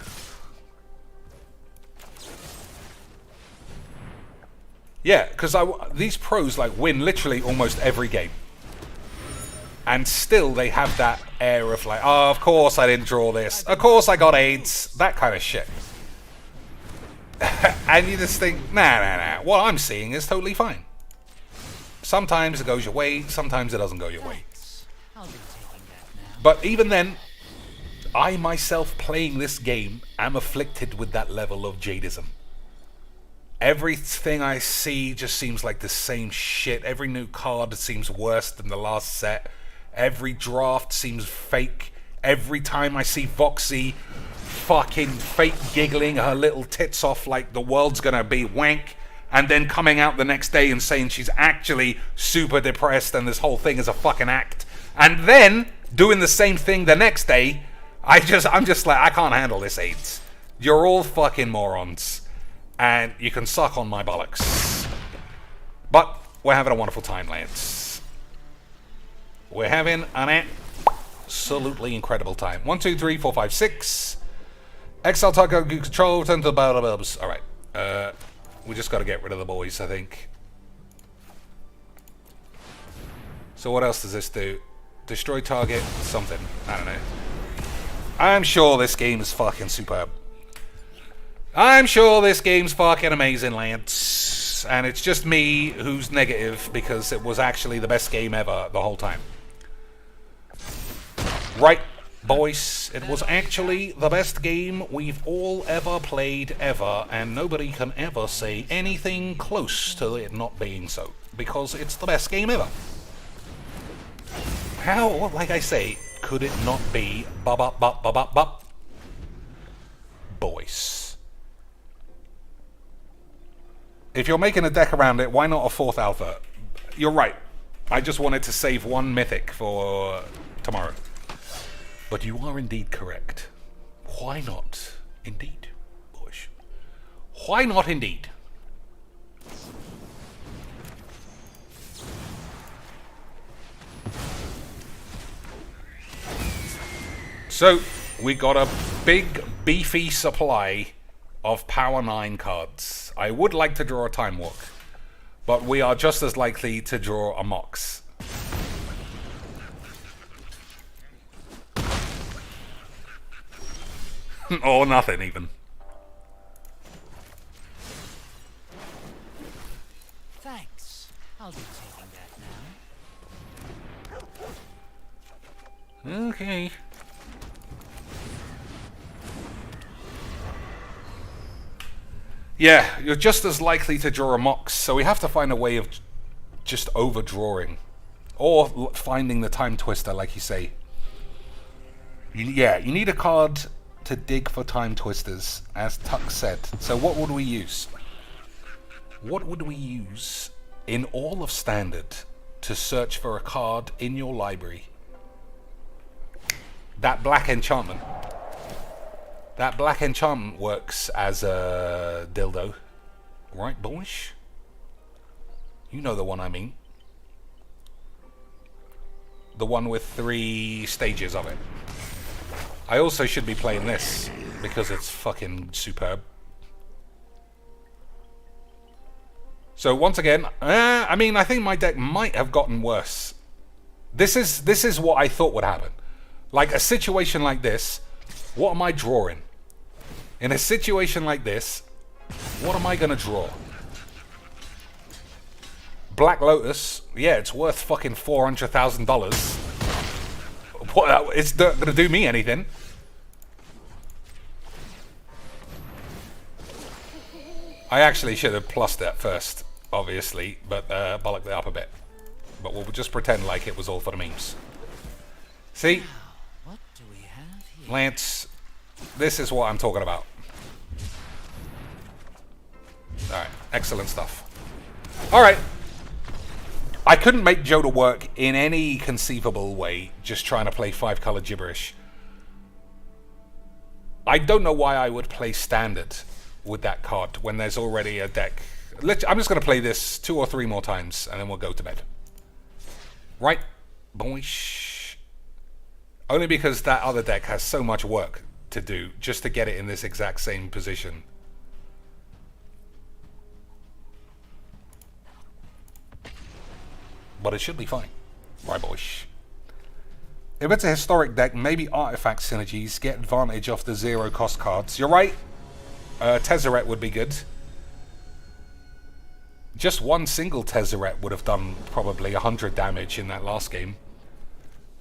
S1: Yeah, because these pros like win literally almost every game. And still they have that air of like, oh, of course I didn't draw this. Of course I got AIDS. That kind of shit. And you just think, nah. What I'm seeing is totally fine. Sometimes it goes your way, sometimes it doesn't go your way.
S4: I'll be taking that now.
S1: But even then, I myself playing this game am afflicted with that level of jadism. Everything I see just seems like the same shit. Every new card seems worse than the last set. Every draft seems fake. Every time I see Voxy fucking fake giggling her little tits off like the world's gonna be wank, and then coming out the next day and saying she's actually super depressed and this whole thing is a fucking act, and then doing the same thing the next day, I'm just like, I can't handle this, AIDS. You're all fucking morons. And you can suck on my bollocks. But we're having a wonderful time, Lance. We're having an absolutely incredible time. 1, 2, 3, 4, 5, 6. Exile Taco control, return to the battle bulbs. Alright. We just gotta get rid of the boys, I think. So what else does this do? Destroy target, something. I don't know. I'm sure this game is fucking superb. I'm sure this game's fucking amazing, Lance. And it's just me who's negative because it was actually the best game ever the whole time. Right Boys, it was actually the best game we've all ever played ever, and nobody can ever say anything close to it not being so, because it's the best game ever. How, like I say, could it not be bop? Boys. If you're making a deck around it, why not a 4th alpha? You're right. I just wanted to save one mythic for tomorrow. But you are indeed correct. Why not? Indeed, boys. Why not indeed? So, we got a big, beefy supply of Power 9 cards. I would like to draw a Time Walk, but we are just as likely to draw a Mox. Or nothing, even.
S4: Thanks. I'll be taking that now.
S1: Okay. Yeah, you're just as likely to draw a Mox, so we have to find a way of just overdrawing. Or finding the Time Twister, like you say. Yeah, you need a card to dig for Time Twisters, as Tuck said. So what would we use? What would we use in all of Standard to search for a card in your library? That black enchantment. That black enchantment works as a dildo. Right, boys? You know the one I mean. The one with 3 stages of it. I also should be playing this, because it's fucking superb. So once again, I mean, I think my deck might have gotten worse. This is what I thought would happen. Like a situation like this, what am I drawing? In a situation like this, what am I gonna draw? Black Lotus, yeah, it's worth fucking $400,000. What? It's not gonna do me anything. I actually should have plussed that first, obviously, but bollocked it up a bit. But we'll just pretend like it was all for the memes. See?
S4: What do we have here?
S1: Lance, this is what I'm talking about. Alright, excellent stuff. Alright. I couldn't make Joda work in any conceivable way, just trying to play 5-color gibberish. I don't know why I would play Standard with that card when there's already a deck. I'm just going to play this 2 or 3 more times, and then we'll go to bed. Right, boys? Only because that other deck has so much work to do just to get it in this exact same position. But it should be fine. Right, boys? If it's a historic deck, maybe artifact synergies get advantage off the 0-cost cards. You're right. Tezzeret would be good. Just one single Tezzeret would have done probably 100 damage in that last game.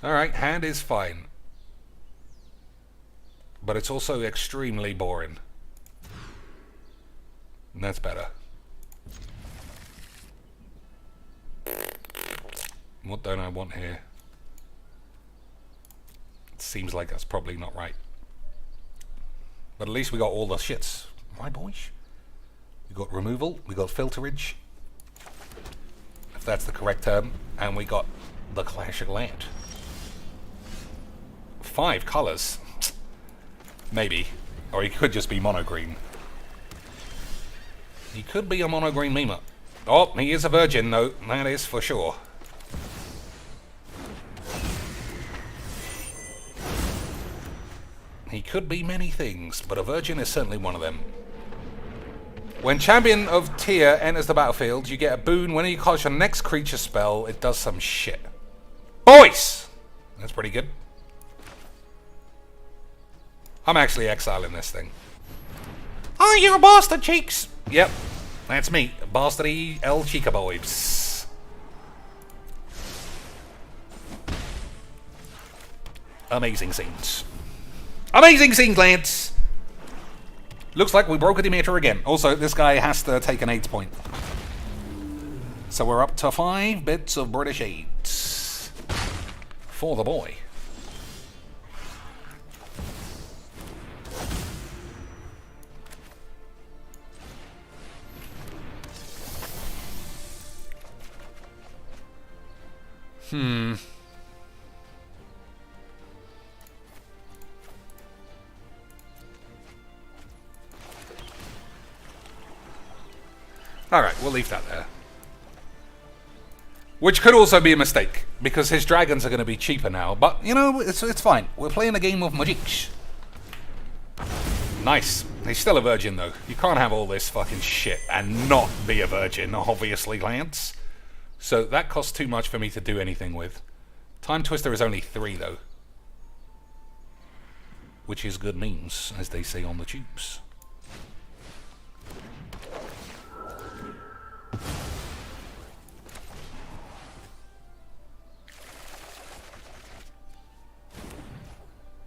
S1: Alright, hand is fine. But it's also extremely boring. And that's better. What don't I want here? It seems like that's probably not right. But at least we got all the shits. Right, boys? We got removal, we got filterage, if that's the correct term, and we got the Clash of Land. 5 colors. Maybe. Or he could just be mono green. He could be a mono green memer. Oh, he is a virgin though, that is for sure. He could be many things, but a virgin is certainly one of them. When Champion of Tyr enters the battlefield, you get a boon. When you cast your next creature spell, it does some shit. Boys! That's pretty good. I'm actually exiling this thing. Oh, you're a bastard, Cheeks! Yep, that's me. Bastardy El Chica Boys. Amazing scenes. Amazing scenes, Lance! Looks like we broke a Demeter again. Also, this guy has to take an AIDS point. So we're up to 5 bits of British AIDS. For the boy. Alright, we'll leave that there. Which could also be a mistake, because his dragons are going to be cheaper now. But, you know, it's fine. We're playing a game of magic. Nice. He's still a virgin, though. You can't have all this fucking shit and not be a virgin, obviously, Lance. So that costs too much for me to do anything with. Time Twister is only 3, though. Which is good news, as they say on the tubes.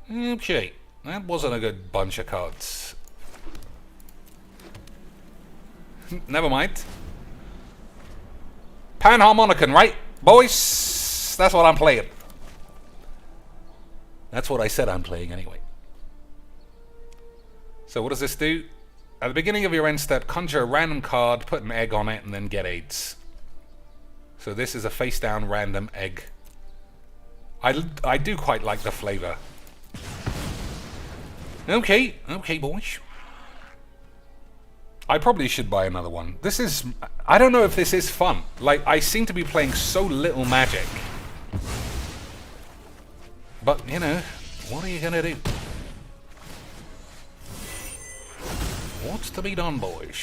S1: Okay, that wasn't a good bunch of cards. Never mind. Panharmonicon, right, boys? That's what I'm playing. That's what I said I'm playing anyway. So what does this do? At the beginning of your end step, conjure a random card, put an egg on it, and then get AIDS. So this is a face-down random egg. I do quite like the flavor. Okay, boys. I probably should buy another one. This is... I don't know if this is fun. Like, I seem to be playing so little Magic. But, you know, what are you gonna do? What's to be done, boys?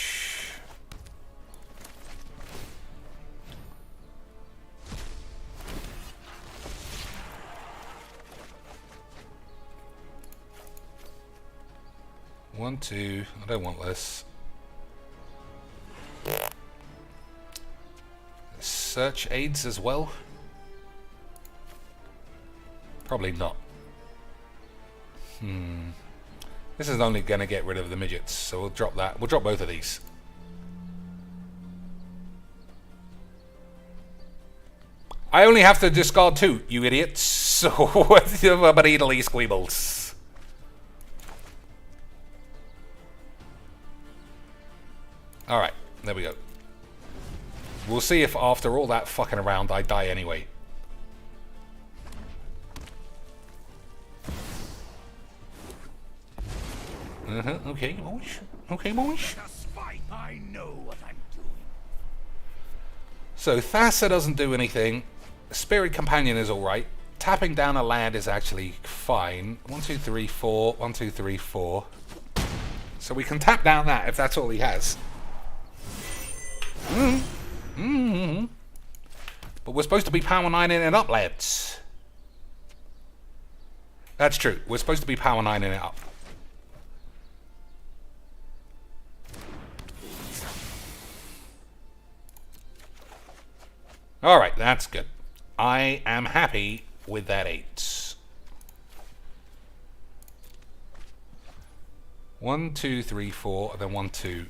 S1: One, two. I don't want this. Search aids as well? Probably not. This is only going to get rid of the midgets, so we'll drop that. We'll drop both of these. I only have to discard 2, you idiots. So, but Italy squeebles. Alright, there we go. We'll see if after all that fucking around I die anyway. Okay, boys. Okay, boys.
S3: I know what I'm doing.
S1: So, Thassa doesn't do anything. Spirit Companion is alright. Tapping down a land is actually fine. 1, 2, 3, 4. 1, 2, 3, 4. So we can tap down that if that's all he has. But we're supposed to be power 9 in it up, lads. That's true. We're supposed to be power 9 in it up. Alright, that's good. I am happy with that 8. 1, 2, 3, 4, and then 1, 2.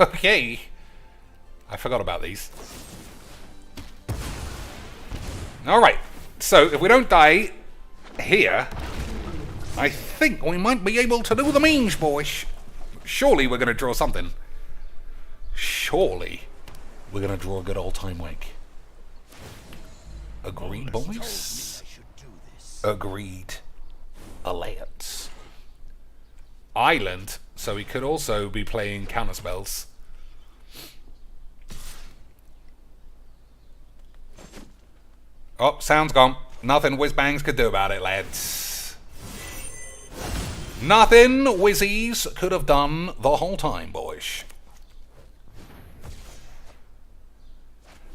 S1: Okay. I forgot about these. Alright. So, if we don't die here, I think we might be able to do the means, boys. Surely we're going to draw something. Surely we're going to draw a good old time wake. Agreed, boys? Agreed. Alliance. Island, so he could also be playing counterspells. Oh, sound's gone. Nothing whiz-bangs could do about it, lads. Nothing whizzies could have done the whole time, boys.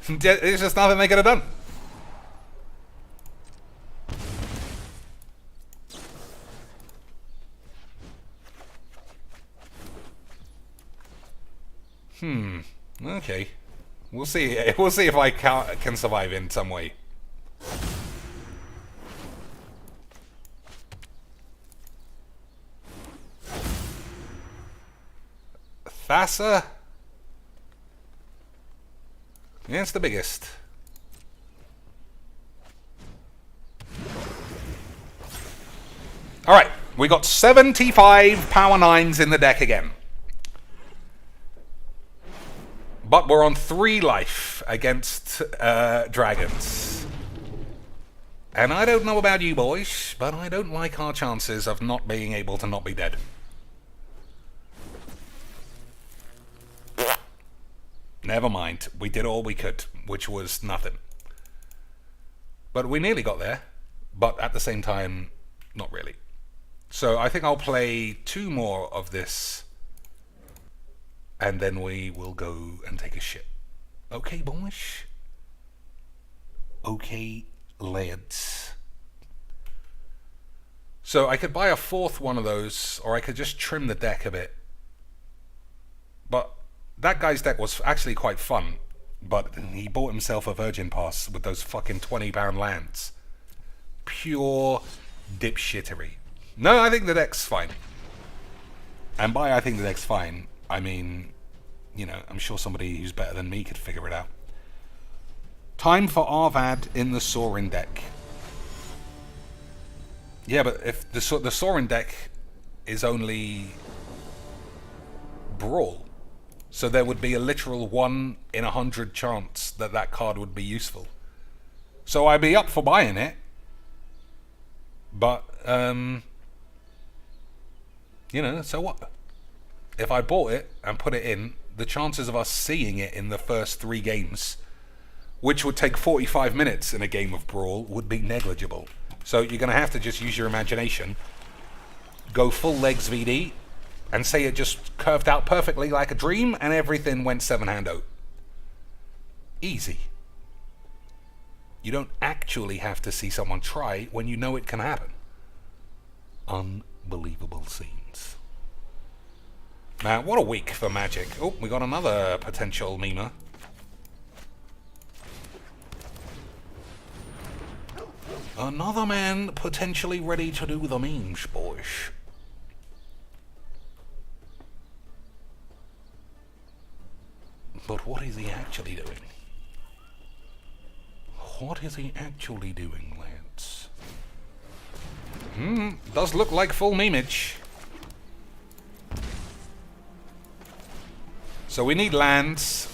S1: There's just nothing they could have done. Okay. We'll see. We'll see if I can survive in some way. Thassa? Yeah, it's the biggest. Alright, we got 75 power 9s in the deck again. But we're on 3 life against dragons. And I don't know about you boys, but I don't like our chances of not being able to not be dead. Never mind, we did all we could, which was nothing. But we nearly got there, but at the same time, not really. So I think I'll play 2 more of this, and then we will go and take a shit. Okay, boys? Okay, lads. So I could buy a 4th one of those, or I could just trim the deck a bit. But that guy's deck was actually quite fun, but he bought himself a Virgin Pass with those fucking £20 lands. Pure dipshittery. No, I think the deck's fine. And by I think the deck's fine, I mean, you know, I'm sure somebody who's better than me could figure it out. Time for Arvad in the Sorin deck. Yeah, but if the Sorin deck is only Brawl, so there would be a literal 1 in 100 chance that that card would be useful. So I'd be up for buying it, but you know, so what? If I bought it and put it in, the chances of us seeing it in the first 3 games, which would take 45 minutes in a game of Brawl, would be negligible. So you're going to have to just use your imagination, go full legs VD, and say it just curved out perfectly like a dream, and everything went 7-hand out. Easy. You don't actually have to see someone try when you know it can happen. Unbelievable scenes. Now, what a week for Magic. Oh, we got another potential memer. Another man potentially ready to do the memes, boys. But what is he actually doing? What is he actually doing, lads? Does look like full memeage. So we need lands,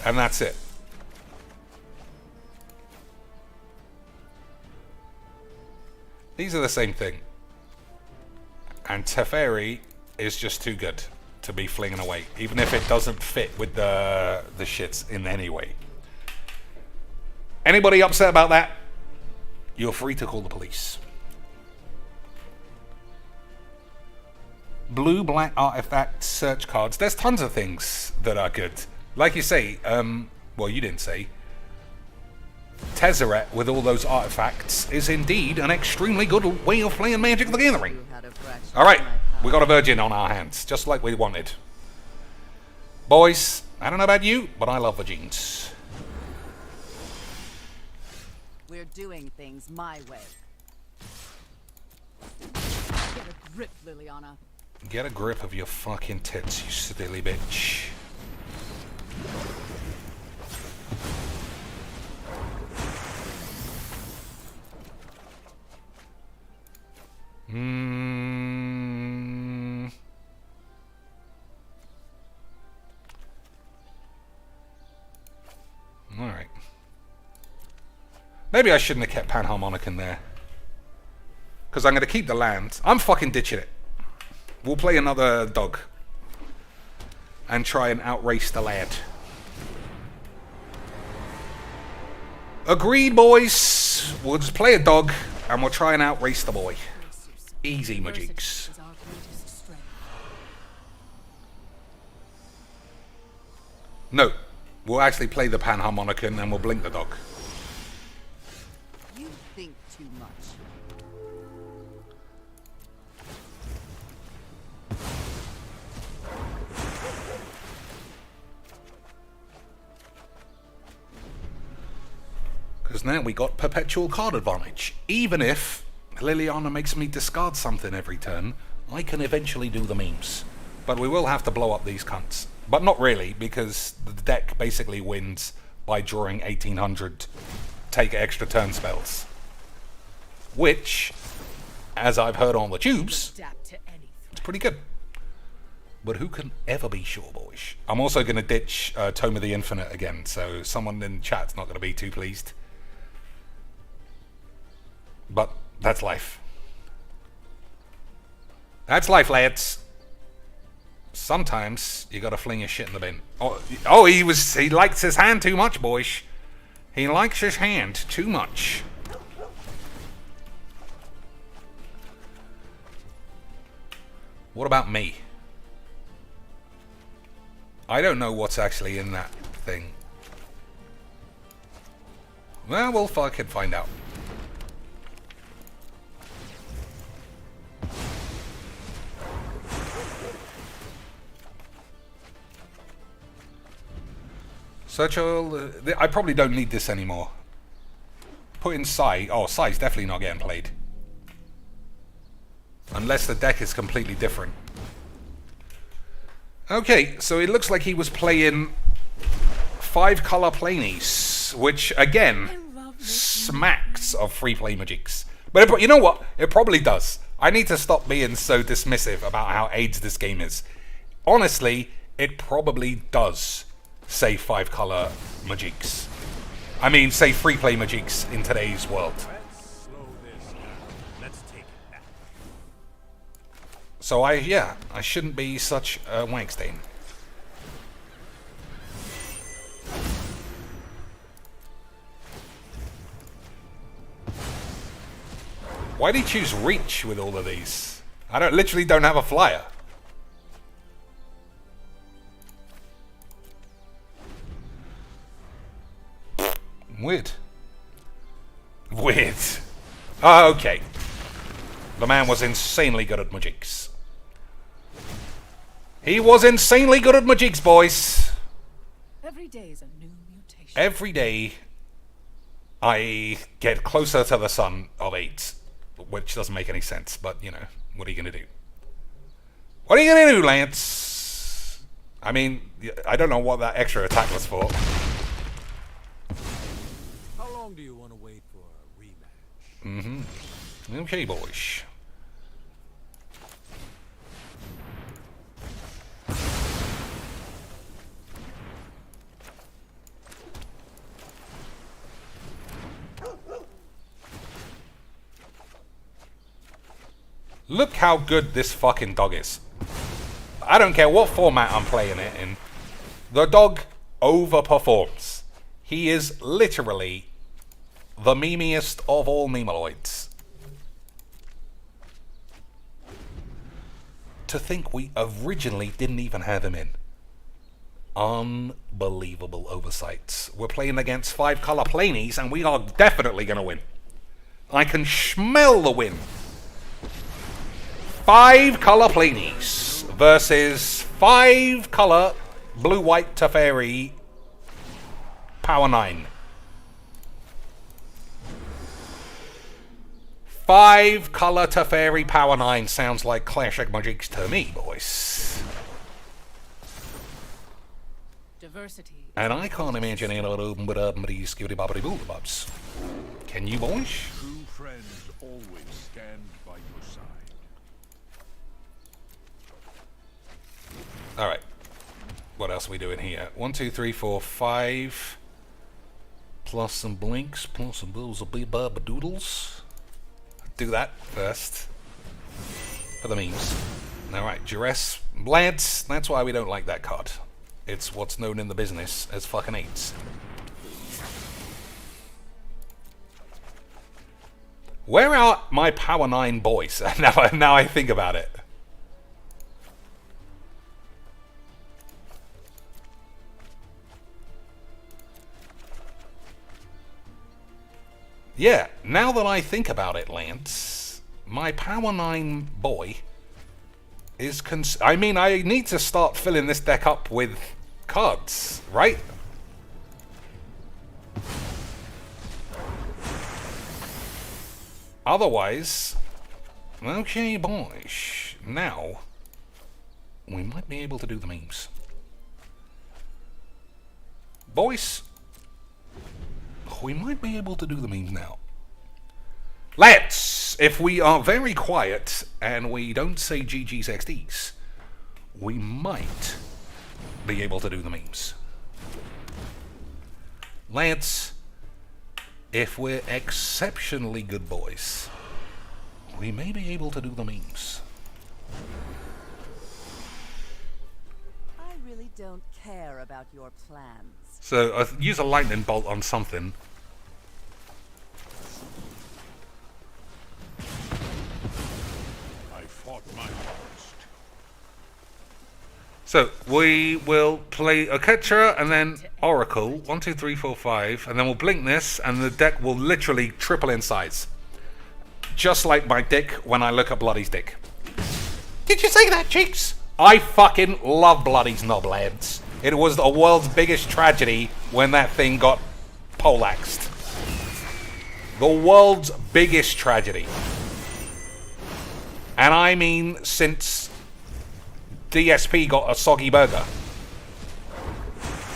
S1: and that's it. These are the same thing. And Teferi is just too good to be flinging away, even if it doesn't fit with the shits in any way. Anybody upset about that? You're free to call the police. Blue-black artifact search cards. There's tons of things that are good. Like you say, well, you didn't say. Tezzeret with all those artifacts is indeed an extremely good way of playing Magic the Gathering. Alright, we got a Virgin on our hands, just like we wanted. Boys, I don't know about you, but I love Virgins.
S6: We're doing things my way. Get a grip, Liliana.
S1: Get a grip of your fucking tits, you silly bitch. Alright. Maybe I shouldn't have kept Panharmonic in there. Because I'm going to keep the land. I'm fucking ditching it. We'll play another dog. And try and outrace the lad. Agreed, boys. We'll just play a dog and we'll try and outrace the boy. Easy, Majigs. No. We'll actually play the Panharmonicon and we'll blink the dog.
S6: You think too much.
S1: now we got perpetual card advantage. Even if Liliana makes me discard something every turn, I can eventually do the memes. But we will have to blow up these cunts. But not really, because the deck basically wins by drawing 1800 take extra turn spells. Which, as I've heard on the tubes,
S6: Adapt to anything.
S1: it's pretty good. But who can ever be sure, boys? I'm also going to ditch Tome of the Infinite again, so someone in chat's not going to be too pleased. But that's life. That's life, lads. Sometimes you gotta fling your shit in the bin. Oh, he likes his hand too much, boys. He likes his hand too much. What about me? I don't know what's actually in that thing. Well, we'll fucking find out. Search all... I probably don't need this anymore. Put in Sai. Oh, Sai's definitely not getting played. Unless the deck is completely different. Okay, so it looks like he was playing 5-color Planies, which, again, smacks of free play magics. But you know what? It probably does. I need to stop being so dismissive about how AIDS this game is. Honestly, it probably does say 5-color magics. I mean, say free play magics in today's world.
S3: Let's slow this down. Let's take it back.
S1: So I shouldn't be such a wankstein. Why do you choose Reach with all of these? I literally don't have a flyer. Weird. Weird. Oh, okay. The man was insanely good at magics. He was insanely good at magics, boys.
S6: Every day is a new mutation.
S1: Every day, I get closer to the sun of 8, which doesn't make any sense, but, you know, what are you going to do? What are you going to do, Lance? I mean, I don't know what that extra attack was for.
S3: How long do you want to wait for a rematch?
S1: Mm-hmm. Okay, boys. Look how good this fucking dog is. I don't care what format I'm playing it in. The dog overperforms. He is literally the memeiest of all memeloids. To think we originally didn't even have him in. Unbelievable oversights. We're playing against 5-color Planies and we are definitely going to win. I can smell the win. 5-color Planies versus 5-color blue-white Teferi Power 9. 5-color Teferi Power 9 sounds like classic magics to me, boys.
S6: Diversity.
S1: And I can't imagine any other open but up these skitty bobbity boobs. Can you, boys?
S3: True friends always stand by your side.
S1: Alright. What else are we doing here? 1, 2, 3, 4, 5. Plus some blinks, plus some bills of doodles. Do that first. For the memes. Alright, Duress. Lads, that's why we don't like that card. It's what's known in the business as fucking 8s. Where are my Power 9 boys? Now I think about it. Yeah, now that I think about it, Lance, my Power 9 boy is I mean, I need to start filling this deck up with cards, right? Otherwise, okay, boys. Now, we might be able to do the memes. Boys, we might be able to do the memes now. Lads, if we are very quiet and we don't say GG's XDs, we might be able to do the memes. Lads, if we're exceptionally good boys, we may be able to do the memes.
S7: I really don't care about your plans.
S1: So, use a lightning bolt on something.
S3: I fought my hardest.
S1: So, we will play a catcher and then Oracle. 1, 2, 3, 4, 5. And then we'll blink this, and the deck will literally triple in size. Just like my dick when I look at Bloody's dick. Did you say that, Cheeks? I fucking love Bloody's knob, lads. It was the world's biggest tragedy when that thing got poleaxed. The world's biggest tragedy. And I mean since DSP got a soggy burger.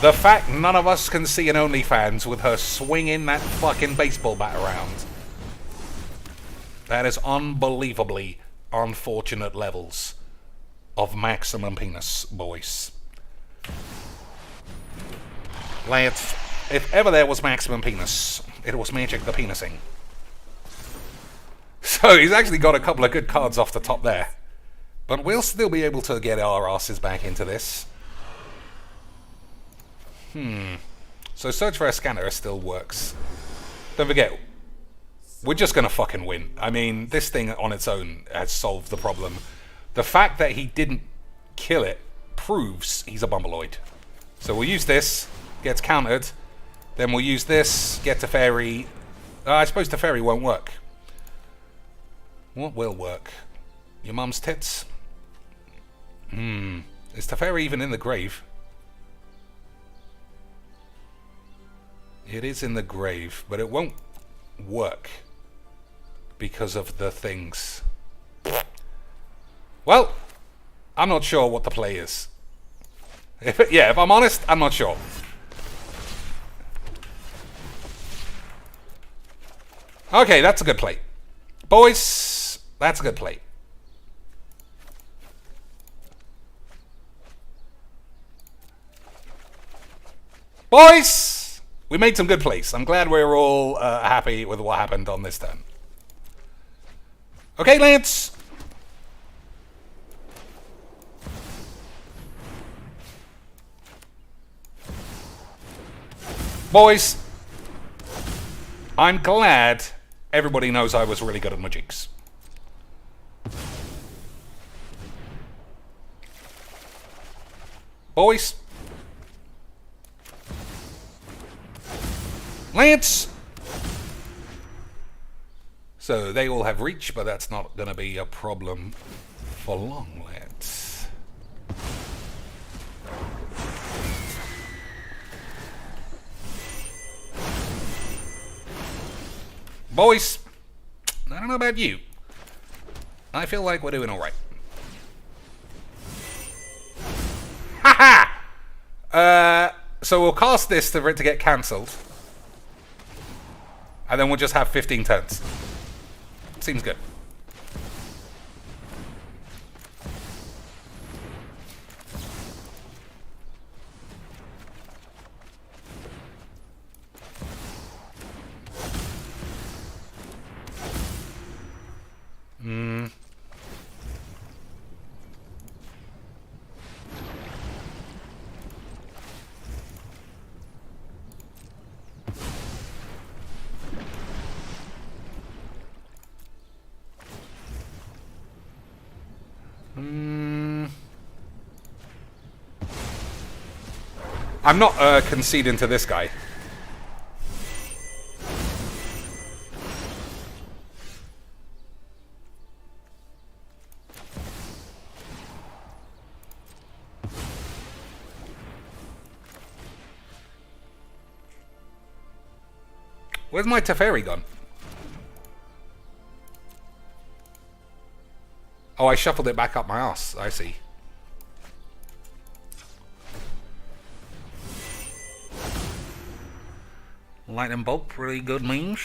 S1: The fact none of us can see an OnlyFans with her swinging that fucking baseball bat around. That is unbelievably unfortunate levels of maximum penis, boys. Lads, if ever there was maximum penis, it was Magic the Penising. So he's actually got a couple of good cards off the top there. But we'll still be able to get our asses back into this. So Search for a Scanner still works. Don't forget, we're just gonna fucking win. I mean, this thing on its own has solved the problem. The fact that he didn't kill it proves he's a bumbleoid. So we'll use this, gets countered. Then we'll use this, get Teferi. I suppose Teferi won't work. What will work? Your mum's tits? Is Teferi even in the grave? It is in the grave, but it won't work because of the things. Well, I'm not sure what the play is. If I'm honest, I'm not sure. Okay, that's a good play. Boys, that's a good play. Boys, we made some good plays. I'm glad we're all happy with what happened on this turn. Okay, Lance. Boys, I'm glad everybody knows I was really good at magics. Boys. Lance. So they all have reach, but that's not going to be a problem for long, Lance. Boys, I don't know about you. I feel like we're doing alright. Haha! So we'll cast this for it to get cancelled. And then we'll just have 15 turns. Seems good. I'm not conceding to this guy. Where's my Teferi gone? Oh, I shuffled it back up my ass. I see. Lightning bolt, pretty good memes.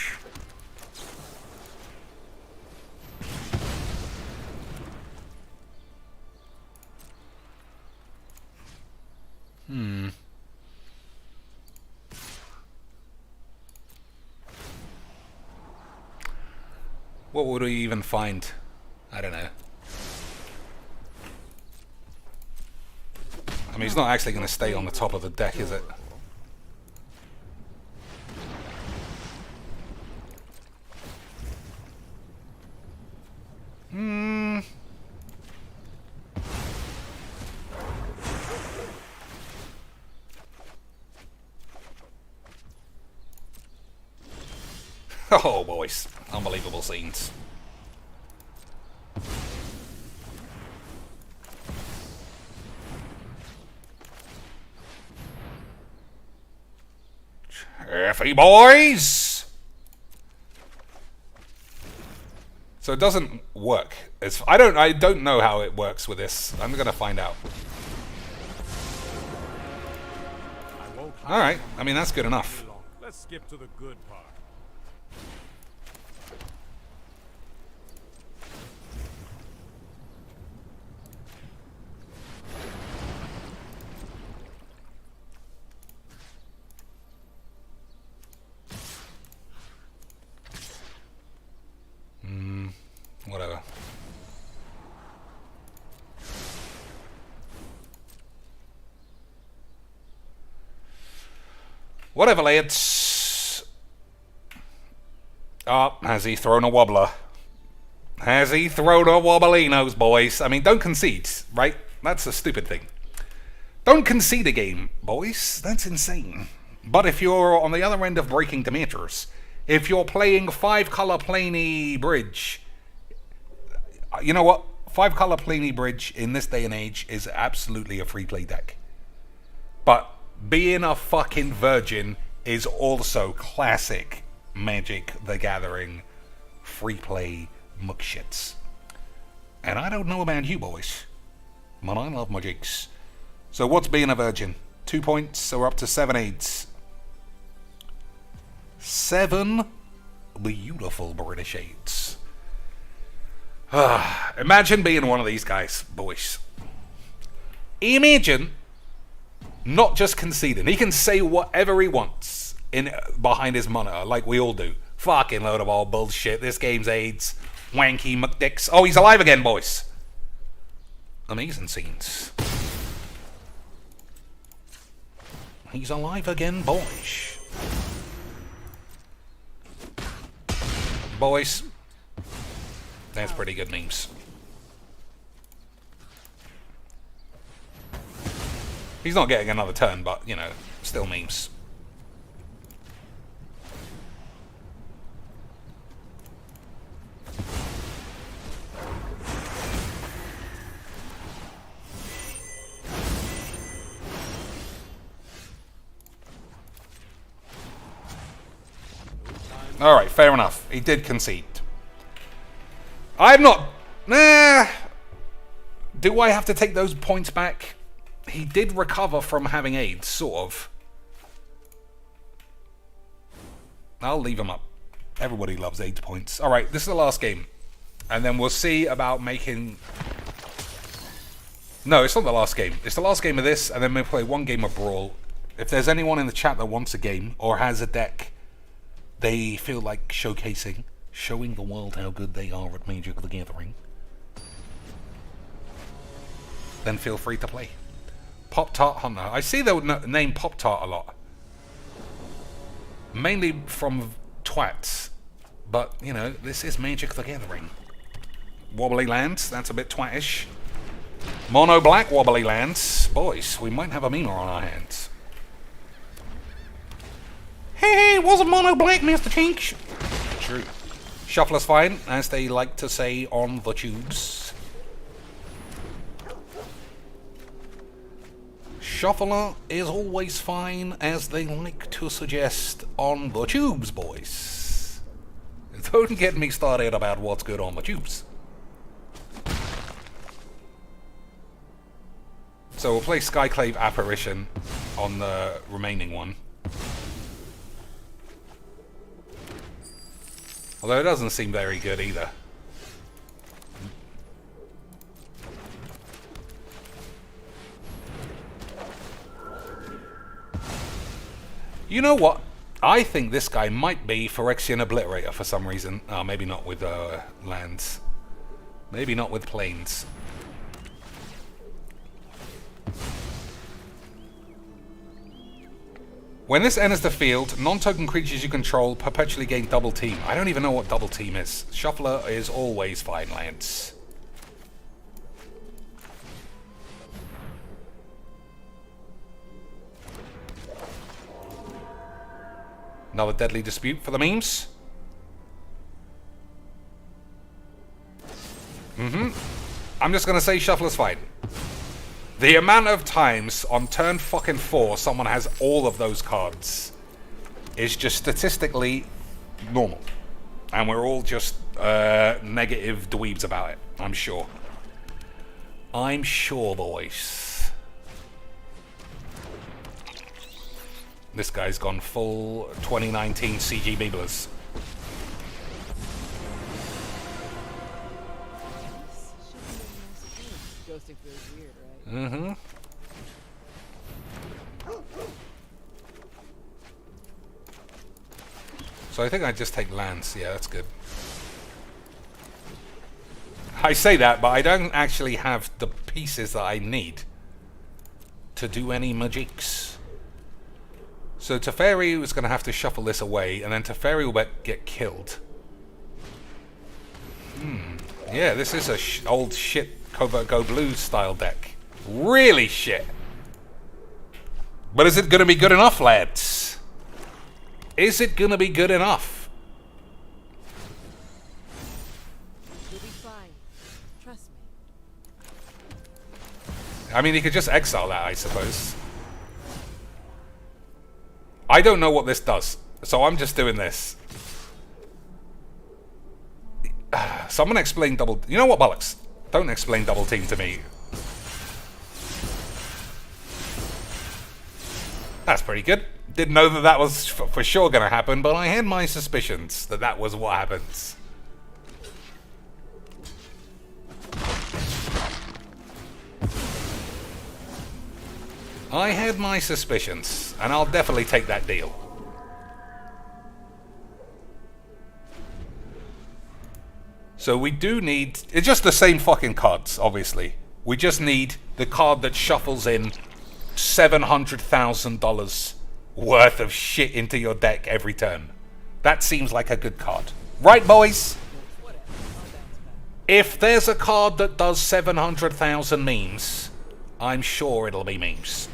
S1: What would we even find? I don't know. I mean, he's not actually going to stay on the top of the deck, is it? Oh, boys. Unbelievable scenes. Cheffy boys! So it doesn't work. I don't know how it works with this. I'm gonna find out. Alright, I mean that's good enough.
S3: Let's skip to the good part.
S1: Whatever. Whatever, lads. Oh, has he thrown a wobbler? Has he thrown a wobblinos, boys? I mean, don't concede, right? That's a stupid thing. Don't concede a game, boys. That's insane. But if you're on the other end of breaking Demeters, if you're playing 5-color Planey Bridge, you know what? 5-color Planey Bridge in this day and age is absolutely a free play deck. But being a fucking virgin is also classic Magic the Gathering free play muckshits. And I don't know about you boys, but I love Magics. So what's being a virgin? 2 points or up to 7 aids? 7 beautiful British aids. Imagine being one of these guys, boys. Imagine not just conceding. He can say whatever he wants behind his monitor, like we all do. Fucking load of all bullshit. This game's AIDS. Wanky McDicks. Oh, he's alive again, boys. Amazing scenes. He's alive again, boys. Boys. That's pretty good memes. He's not getting another turn, but, you know, still memes. Alright, fair enough. He did concede. I'm not... Nah. Do I have to take those points back? He did recover from having AIDS, sort of. I'll leave him up. Everybody loves AIDS points. Alright, this is the last game. And then we'll see about making... No, it's not the last game. It's the last game of this, and then we'll play one game of Brawl. If there's anyone in the chat that wants a game, or has a deck they feel like showcasing, showing the world how good they are at Magic the Gathering, then feel free to play. Pop-Tart Hunter. I see the name Pop-Tart a lot. Mainly from twats. But, you know, this is Magic the Gathering. Wobbly lands, that's a bit twatish. Mono black wobbly lands. Boys, we might have a memer on our hands. Hey, wasn't mono black, Mr. Chink? True. Shuffler's fine, as they like to say on the tubes. Shuffler is always fine, as they like to suggest on the tubes, boys. Don't get me started about what's good on the tubes. So we'll play Skyclave Apparition on the remaining one. Although it doesn't seem very good either. You know what? I think this guy might be Phyrexian Obliterator for some reason. Oh, maybe not with lands. Maybe not with planes. When this enters the field, non-token creatures you control perpetually gain double team. I don't even know what double team is. Shuffler is always fine lands. Another Deadly Dispute for the memes. I'm just gonna say Shuffler's fine. The amount of times on turn fucking 4 someone has all of those cards is just statistically normal. And we're all just negative dweebs about it, I'm sure. I'm sure, boys. This guy's gone full 2019 CG Beeblers.
S6: Ghosting feels weird, right?
S1: So I think I just take lands. Yeah, that's good. I say that, but I don't actually have the pieces that I need to do any magics. So Teferi was going to have to shuffle this away, and then Teferi will get killed. Yeah, this is a old shit Covert Go Blue style deck. Really shit. But is it going to be good enough, lads? Is it going to be good enough?
S6: You'll be fine. Trust me.
S1: I mean, he could just exile that, I suppose. I don't know what this does, so I'm just doing this. Someone explain double... You know what, bollocks? Don't explain double team to me. That's pretty good. Didn't know that that was for sure going to happen, but I had my suspicions that that was what happens. I had my suspicions, and I'll definitely take that deal. So we do need... It's just the same fucking cards, obviously. We just need the card that shuffles in $700,000 worth of shit into your deck every turn. That seems like a good card. Right, boys? If there's a card that does 700,000 memes, I'm sure it'll be memes.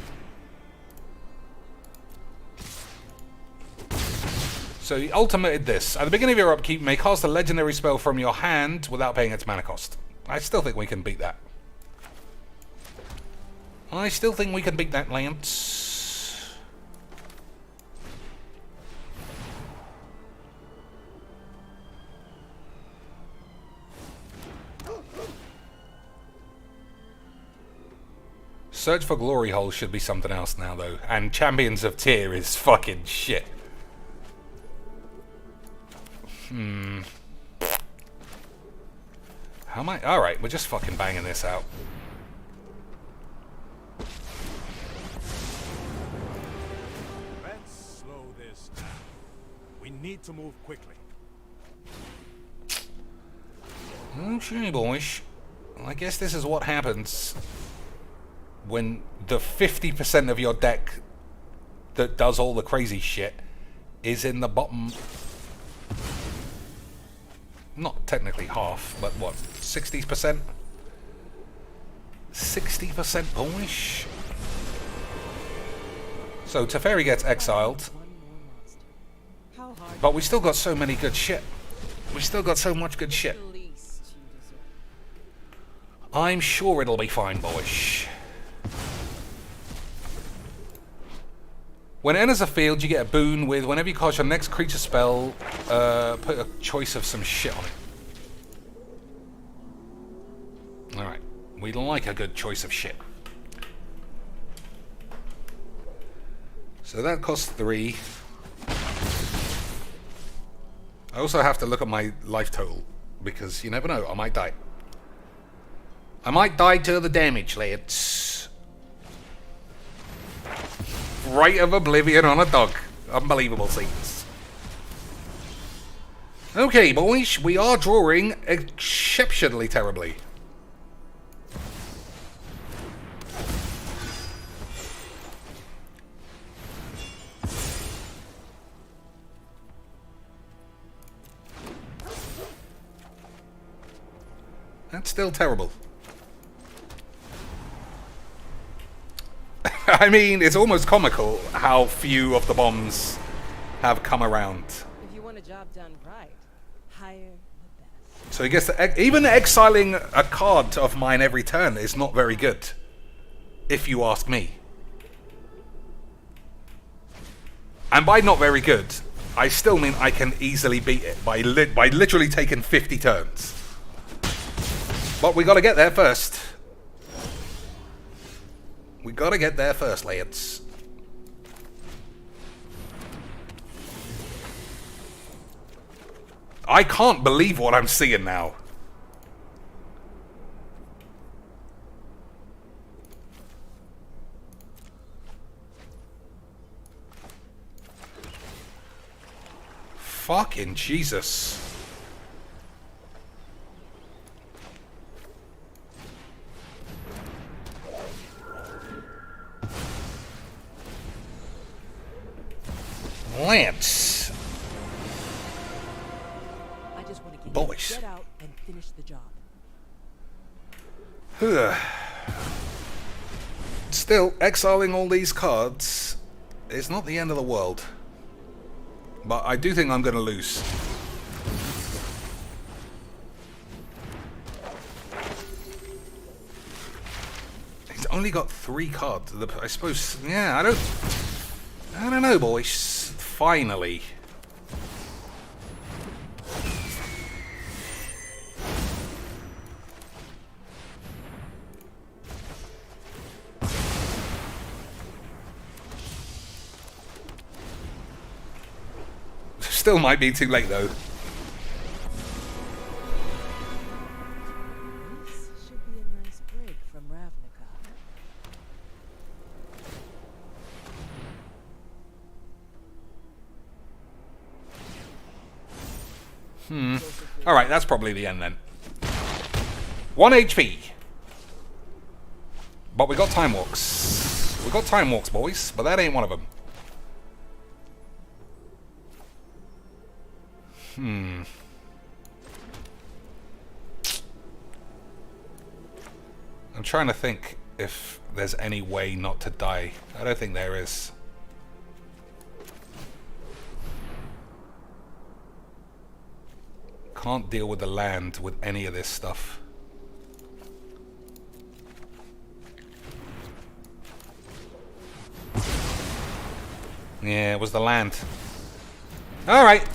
S1: So he ultimated this. At the beginning of your upkeep, you may cast a legendary spell from your hand without paying its mana cost. I still think we can beat that. I still think we can beat that, Lance. Search for Glory Hole should be something else now, though. And Champions of Tyr is fucking shit. How am I? Alright, we're just fucking banging this out.
S3: Let's slow this down. We need to move quickly.
S1: Okay, boys. Well, I guess this is what happens when the 50% of your deck that does all the crazy shit is in the bottom... Not technically half, but what, 60%? 60% bullish? So Teferi gets exiled,
S6: How hard
S1: but we still got so many good shit. We still got so much good shit.
S6: the least you deserve.
S1: I'm sure it'll be fine, boys. When it enters a field, you get a boon with whenever you cast your next creature spell, put a choice of some shit on it. Alright. We like a good choice of shit. So that costs 3. I also have to look at my life total, because you never know, I might die. I might die to the damage, lads. Rite of Oblivion on a dog. Unbelievable scenes. Okay, boys, we are drawing exceptionally terribly. That's still terrible. I mean, it's almost comical how few of the bombs have come around.
S6: If you want a job done right, hire the best.
S1: So I guess even exiling a card of mine every turn is not very good, if you ask me. And by not very good, I still mean I can easily beat it by literally taking 50 turns. But we gotta get there first. We gotta get there first, lads. I can't believe what I'm seeing now. Fucking Jesus. Lance.
S6: I just want to get
S1: Boys.
S6: Get out and finish the job.
S1: Still, exiling all these cards is not the end of the world. But I do think I'm going to lose. He's only got 3 cards. I suppose, yeah, I don't know, boys. Finally. Still might be too late, though.
S6: This should be a nice break from Ravnica.
S1: Alright, that's probably the end then. 1 HP. But we got Time Walks. We got Time Walks, boys, but that ain't one of them. I'm trying to think if there's any way not to die. I don't think there is. Can't deal with the land with any of this stuff. Yeah, it was the land. Alright.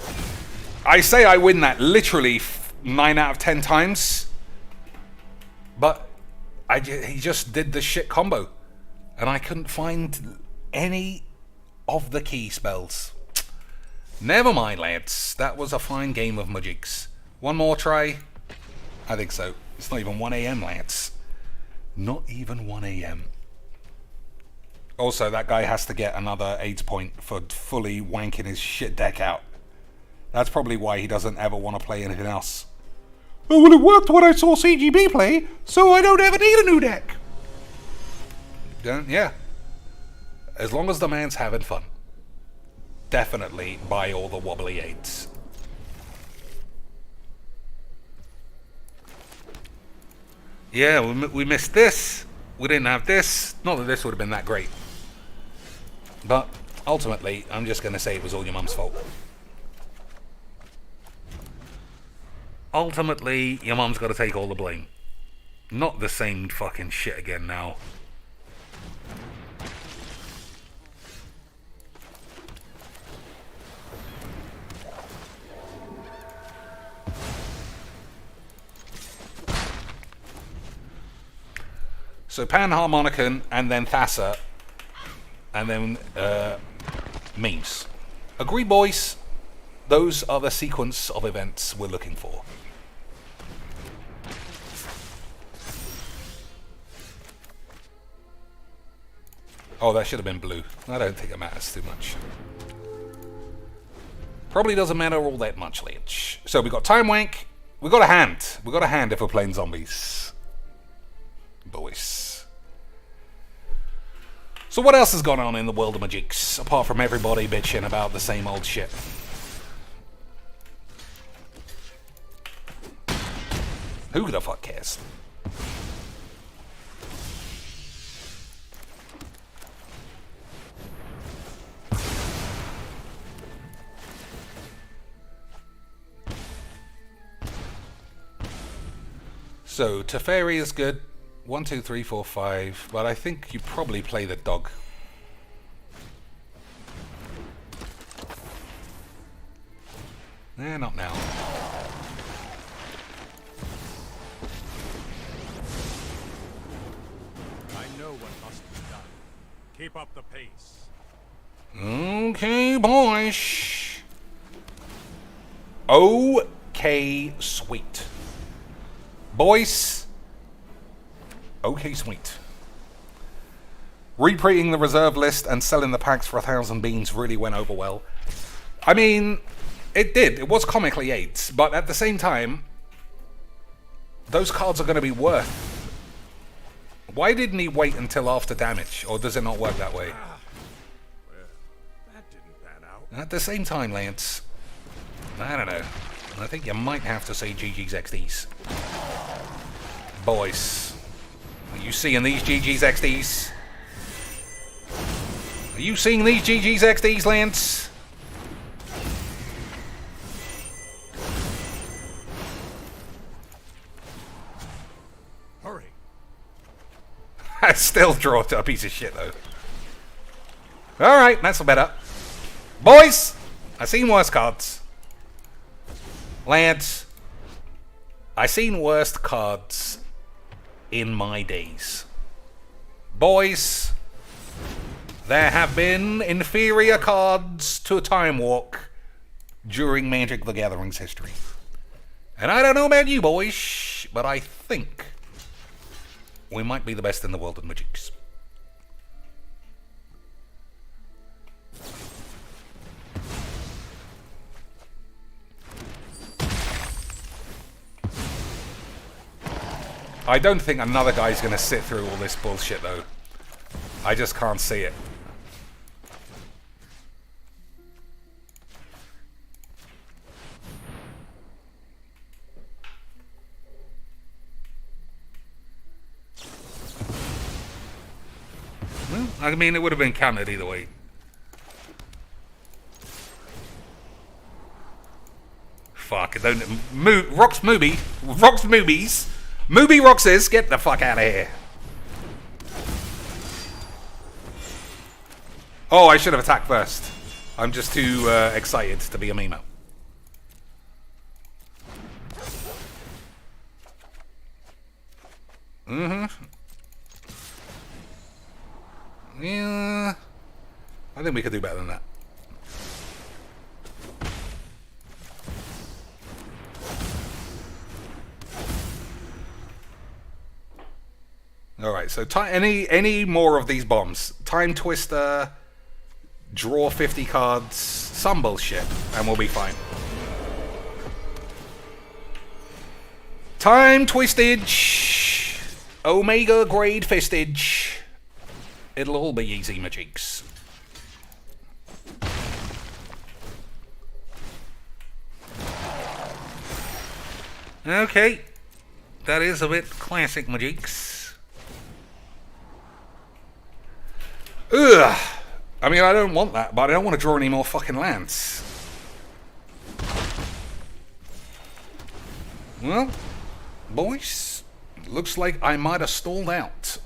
S1: I say I win that literally 9 out of 10 times. But he just did the shit combo. And I couldn't find any of the key spells. Never mind, lads. That was a fine game of Mujiks. One more try? I think so. It's not even 1 AM, lads. Not even 1 AM. Also, that guy has to get another AIDS point for fully wanking his shit deck out. That's probably why he doesn't ever want to play anything else. Oh, well, it worked when I saw CGB play, so I don't ever need a new deck. Yeah. As long as the man's having fun. Definitely buy all the wobbly aids. Yeah, we missed this. We didn't have this. Not that this would have been that great. But ultimately, I'm just going to say it was all your mum's fault. Ultimately, your mum's got to take all the blame. Not the same fucking shit again now. So Panharmonicon and then Thassa and then memes. Agree, boys? Those are the sequence of events we're looking for. Oh, that should have been blue. I don't think it matters too much. Probably doesn't matter all that much, Lynch. So we got Time Wank. We got a hand. We got a hand if we're playing zombies. Boys. So what else has gone on in the world of Magics, apart from everybody bitching about the same old shit? Who the fuck cares? So, Teferi is good. 1, 2, 3, 4, 5. But I think you probably play the dog. Not now.
S3: I know what must be done. Keep up the pace.
S1: Okay, boys. Okay, sweet. Boys. Okay, sweet. Reprinting the reserve list and selling the packs for 1,000 beans really went over well. I mean, it did. It was comically 8, but at the same time, those cards are going to be worth. Why didn't he wait until after damage? Or does it not work that way?
S3: Well, that didn't pan out.
S1: At the same time, Lance, I don't know. I think you might have to say GG's XDs. Boys, are you seeing these GG's XDs? Are you seeing these GG's XDs, Lance?
S3: Hurry.
S1: I still draw a piece of shit, though. Alright, that's better. Boys, I seen worse cards. Lads, I seen worst cards in my days. Boys, there have been inferior cards to Time Walk during Magic the Gathering's history. And I don't know about you boys, but I think we might be the best in the world of Magics. I don't think another guy's going to sit through all this bullshit, though. I just can't see it. Well, I mean, it would have been counted either way. Fuck, it don't... Rocks Mooby. Rocks Moobies. Mooby Roxes, get the fuck out of here. Oh, I should have attacked first. I'm just too excited to be a memo. Yeah. I think we could do better than that. Alright, so any more of these bombs. Time Twister, draw 50 cards, some bullshit, and we'll be fine. Time Twistage, Omega Grade Fistage. It'll all be easy, Magics. Okay, that is a bit classic Magics. Ugh. I mean, I don't want that, but I don't want to draw any more fucking lands. Well, boys, looks like I might have stalled out.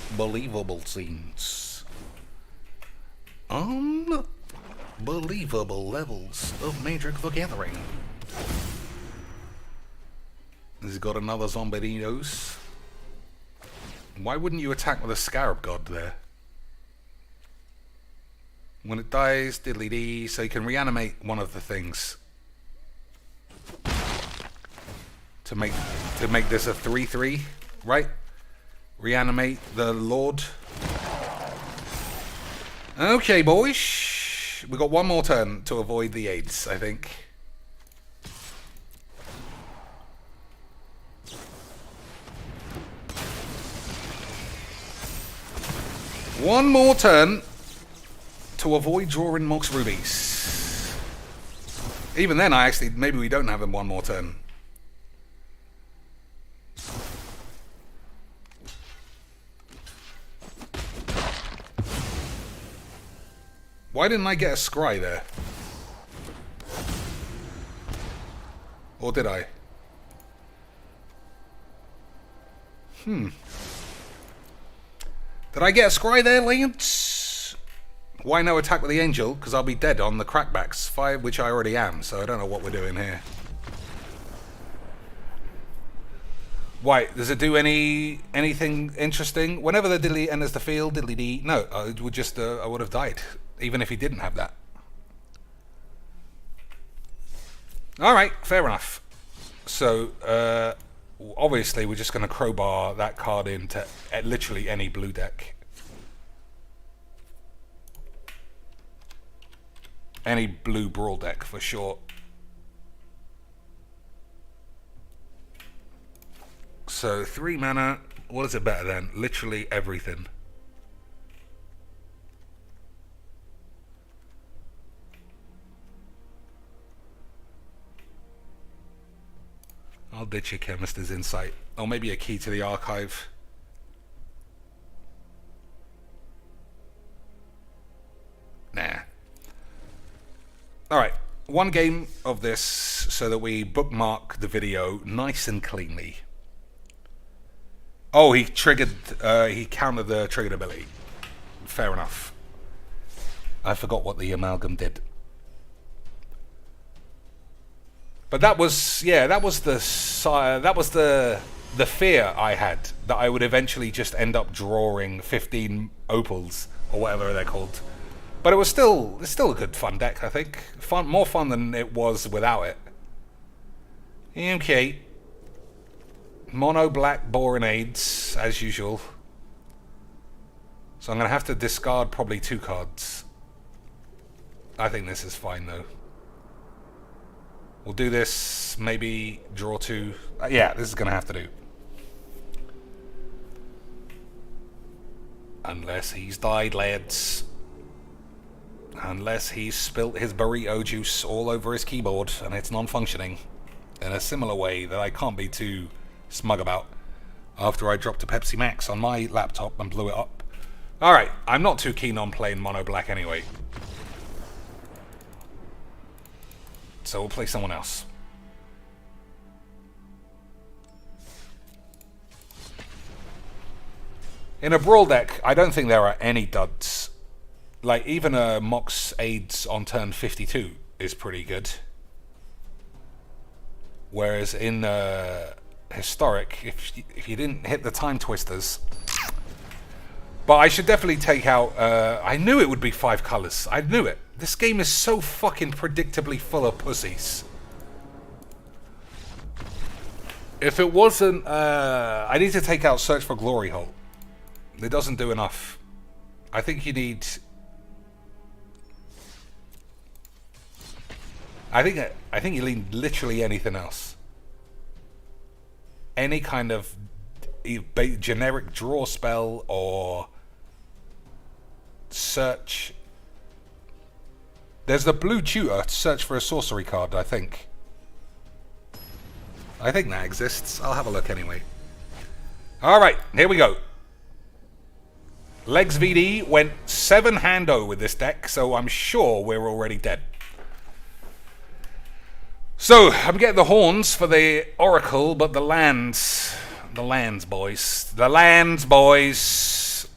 S1: Unbelievable scenes. Unbelievable levels of Magic the Gathering. He's got another Zombidinos. Why wouldn't you attack with a Scarab God there? When it dies, diddly dee, so you can reanimate one of the things. To make this a 3-3, right? Reanimate the Lord. Okay, boys. We got one more turn to avoid the AIDS, I think. One more turn to avoid drawing Mox Rubies. Even then, maybe we don't have him one more turn. Why didn't I get a scry there? Or did I? Did I get a scry there, Lance? Why no attack with the angel? Because I'll be dead on the crackbacks 5, which I already am, so I don't know what we're doing here. Why? Does it do anything interesting? Whenever the diddly enters the field, diddly dee. No, it would just I would have died, even if he didn't have that. All right, fair enough. So obviously we're just going to crowbar that card into literally any blue deck. Any blue brawl deck for sure. So 3 mana, what is it better than? Literally everything. I'll ditch your Chemist's Insight. Or maybe a Key to the Archive. Nah. Alright, one game of this so that we bookmark the video nice and cleanly. Oh, he triggered, he countered the triggered ability. Fair enough. I forgot what the amalgam did. But that was, yeah, that was the fear I had, that I would eventually just end up drawing 15 opals, or whatever they're called. But it's still a good fun deck, I think. More fun than it was without it. Okay. Mono black boring aids, as usual. So I'm going to have to discard probably 2 cards. I think this is fine though. We'll do this, maybe draw 2. Yeah, this is going to have to do. Unless he's died, lads. Unless he's spilt his burrito juice all over his keyboard and it's non-functioning in a similar way that I can't be too smug about after I dropped a Pepsi Max on my laptop and blew it up. Alright, I'm not too keen on playing mono black anyway. So we'll play someone else. In a brawl deck, I don't think there are any duds. Like, even a Mox Aids on turn 52 is pretty good. Whereas in Historic, if you didn't hit the Time Twisters... But I should definitely take out... I knew it would be 5 colours. I knew it. This game is so fucking predictably full of pussies. If it wasn't... I need to take out Search for Glory Hole. It doesn't do enough. I think you need... I think you need literally anything else. Any kind of generic draw spell or search. There's the blue tutor to search for a sorcery card, I think. I think that exists. I'll have a look anyway. Alright, here we go. Legs VD went 7-hando with this deck, so I'm sure we're already dead. So, I'm getting the horns for the Oracle, but the lands, boys. The lands, boys.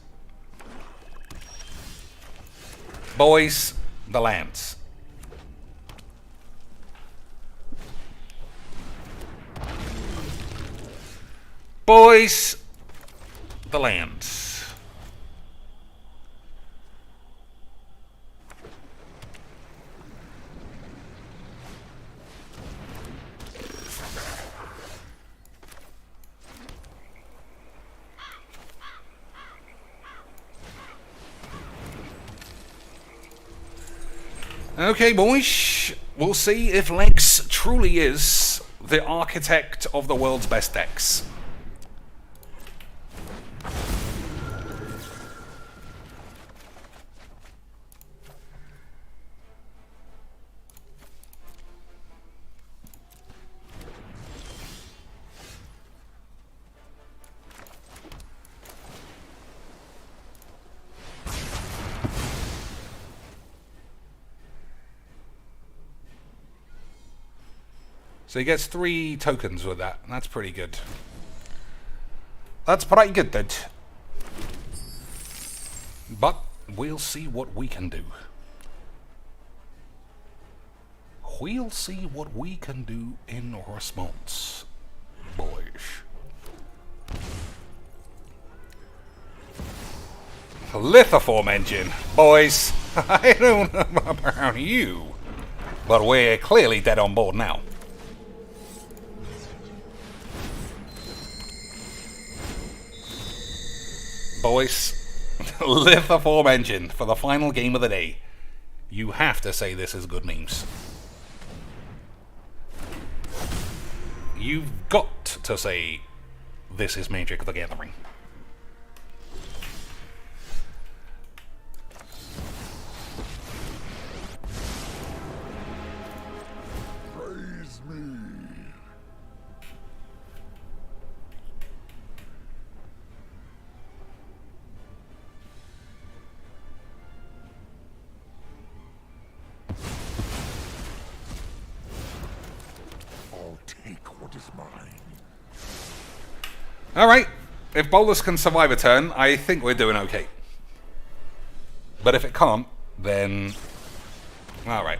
S1: Boys, the lands. Boys, the lands. Okay, boys. We'll see if Legs truly is the architect of the world's best decks. So he gets 3 tokens with that. That's pretty good. That's pretty good, dude. But we'll see what we can do. We'll see what we can do in response, boys. Lithoform engine, boys. I don't know about you, but we're clearly dead on board now. Boys, Lithoform engine for the final game of the day. You have to say this is good memes. You've got to say this is Magic the Gathering.
S8: Praise me. I'll take what is mine.
S1: Alright, if Bolus can survive a turn, I think we're doing okay. But if it can't, then... Alright.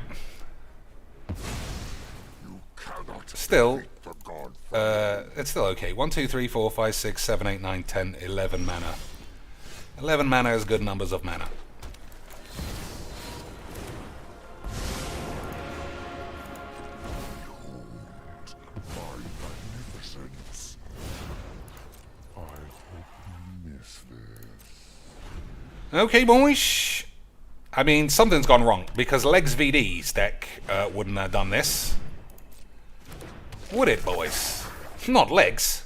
S8: You cannot
S1: Still,
S8: take the god from
S1: it's still okay. 1, 2, 3, 4, 5, 6, 7, 8, 9, 10, 11 mana. 11 mana is good numbers of mana.
S8: my magnificence. I hope you miss this.
S1: Okay, boys. I mean, something's gone wrong, because Legs VD's deck wouldn't have done this. Would it, boys? Not Legs.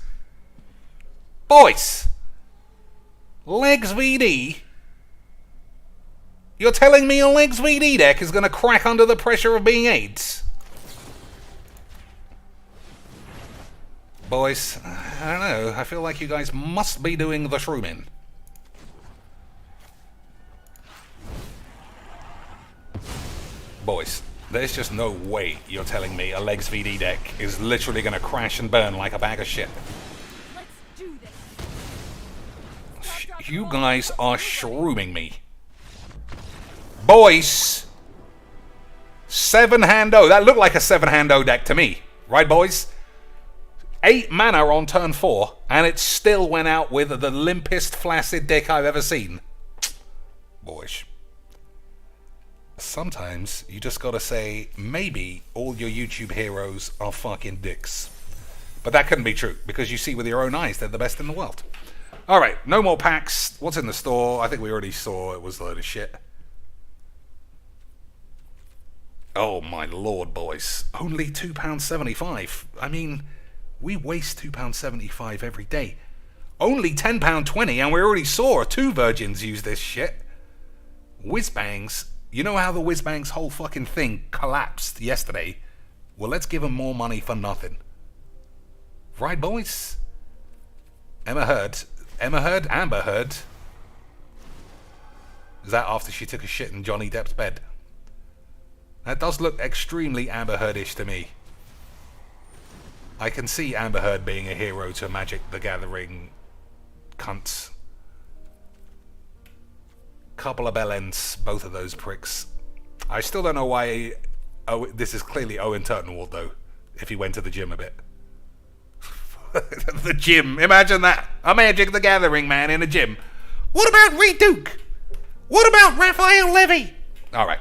S1: Boys! Legs VD? You're telling me a Legs VD deck is going to crack under the pressure of being AIDS? Boys, I don't know. I feel like you guys must be doing the shrooming. Boys, there's just no way you're telling me a Legs VD deck is literally going to crash and burn like a bag of shit.
S2: Let's do this.
S1: You guys are shrooming me. Boys! 7-hando. That looked like a 7-hando deck to me. Right, boys? 8 mana on turn 4, and it still went out with the limpest, flaccid deck I've ever seen. Boys. Sometimes you just gotta say, maybe all your YouTube heroes are fucking dicks. But that couldn't be true, because you see with your own eyes they're the best in the world. Alright, no more packs. What's in the store? I think we already saw it was a load of shit. Oh my lord, boys. Only £2.75. I mean, we waste £2.75 every day. Only £10.20, and we already saw 2 virgins use this shit. Whizbangs. You know how the Whizbangs whole fucking thing collapsed yesterday? Well, let's give them more money for nothing. Right, boys? Amber Heard. Is that after she took a shit in Johnny Depp's bed? That does look extremely Amber Heard-ish to me. I can see Amber Heard being a hero to Magic the Gathering cunts. Couple of bellends, both of those pricks. I still don't know why... Oh, this is clearly Owen Turtenwald, though, if he went to the gym a bit. The gym. Imagine that. A Magic the Gathering man in a gym. What about Reed Duke? What about Raphael Levy? Alright.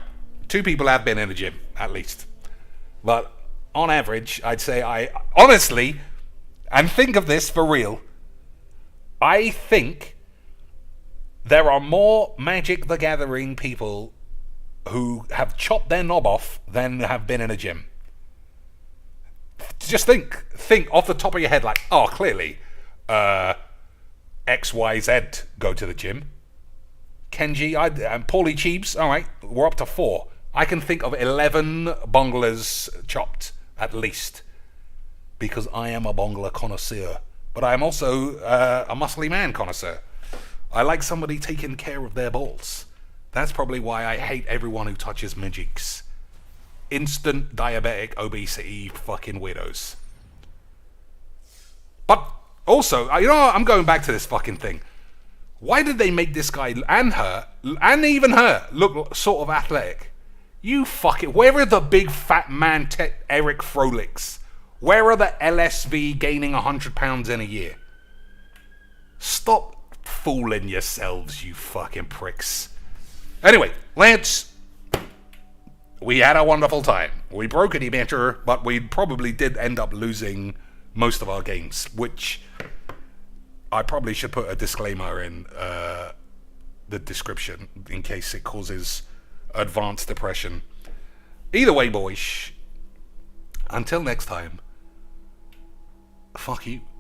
S1: 2 people have been in a gym, at least. But on average, I'd say honestly, and think of this for real, I think there are more Magic the Gathering people who have chopped their knob off than have been in a gym. Just think off the top of your head, like, oh, clearly, X, Y, Z go to the gym. Kenji, and Paulie Cheebs, all right, we're up to 4. I can think of 11 bunglers chopped, at least, because I am a bungler connoisseur. But I am also a muscly man connoisseur. I like somebody taking care of their balls. That's probably why I hate everyone who touches midgets. Instant diabetic obesity fucking weirdos. But also, you know, I'm going back to this fucking thing. Why did they make this guy and her, and even her, look sort of athletic? You fucking... Where are the big fat man Eric Frolics? Where are the LSV gaining 100 pounds in a year? Stop fooling yourselves, you fucking pricks. Anyway, Lance, we had a wonderful time. We broke any better, but we probably did end up losing most of our games, which I probably should put a disclaimer in the description in case it causes advanced depression. Either way, boys, until next time, fuck you.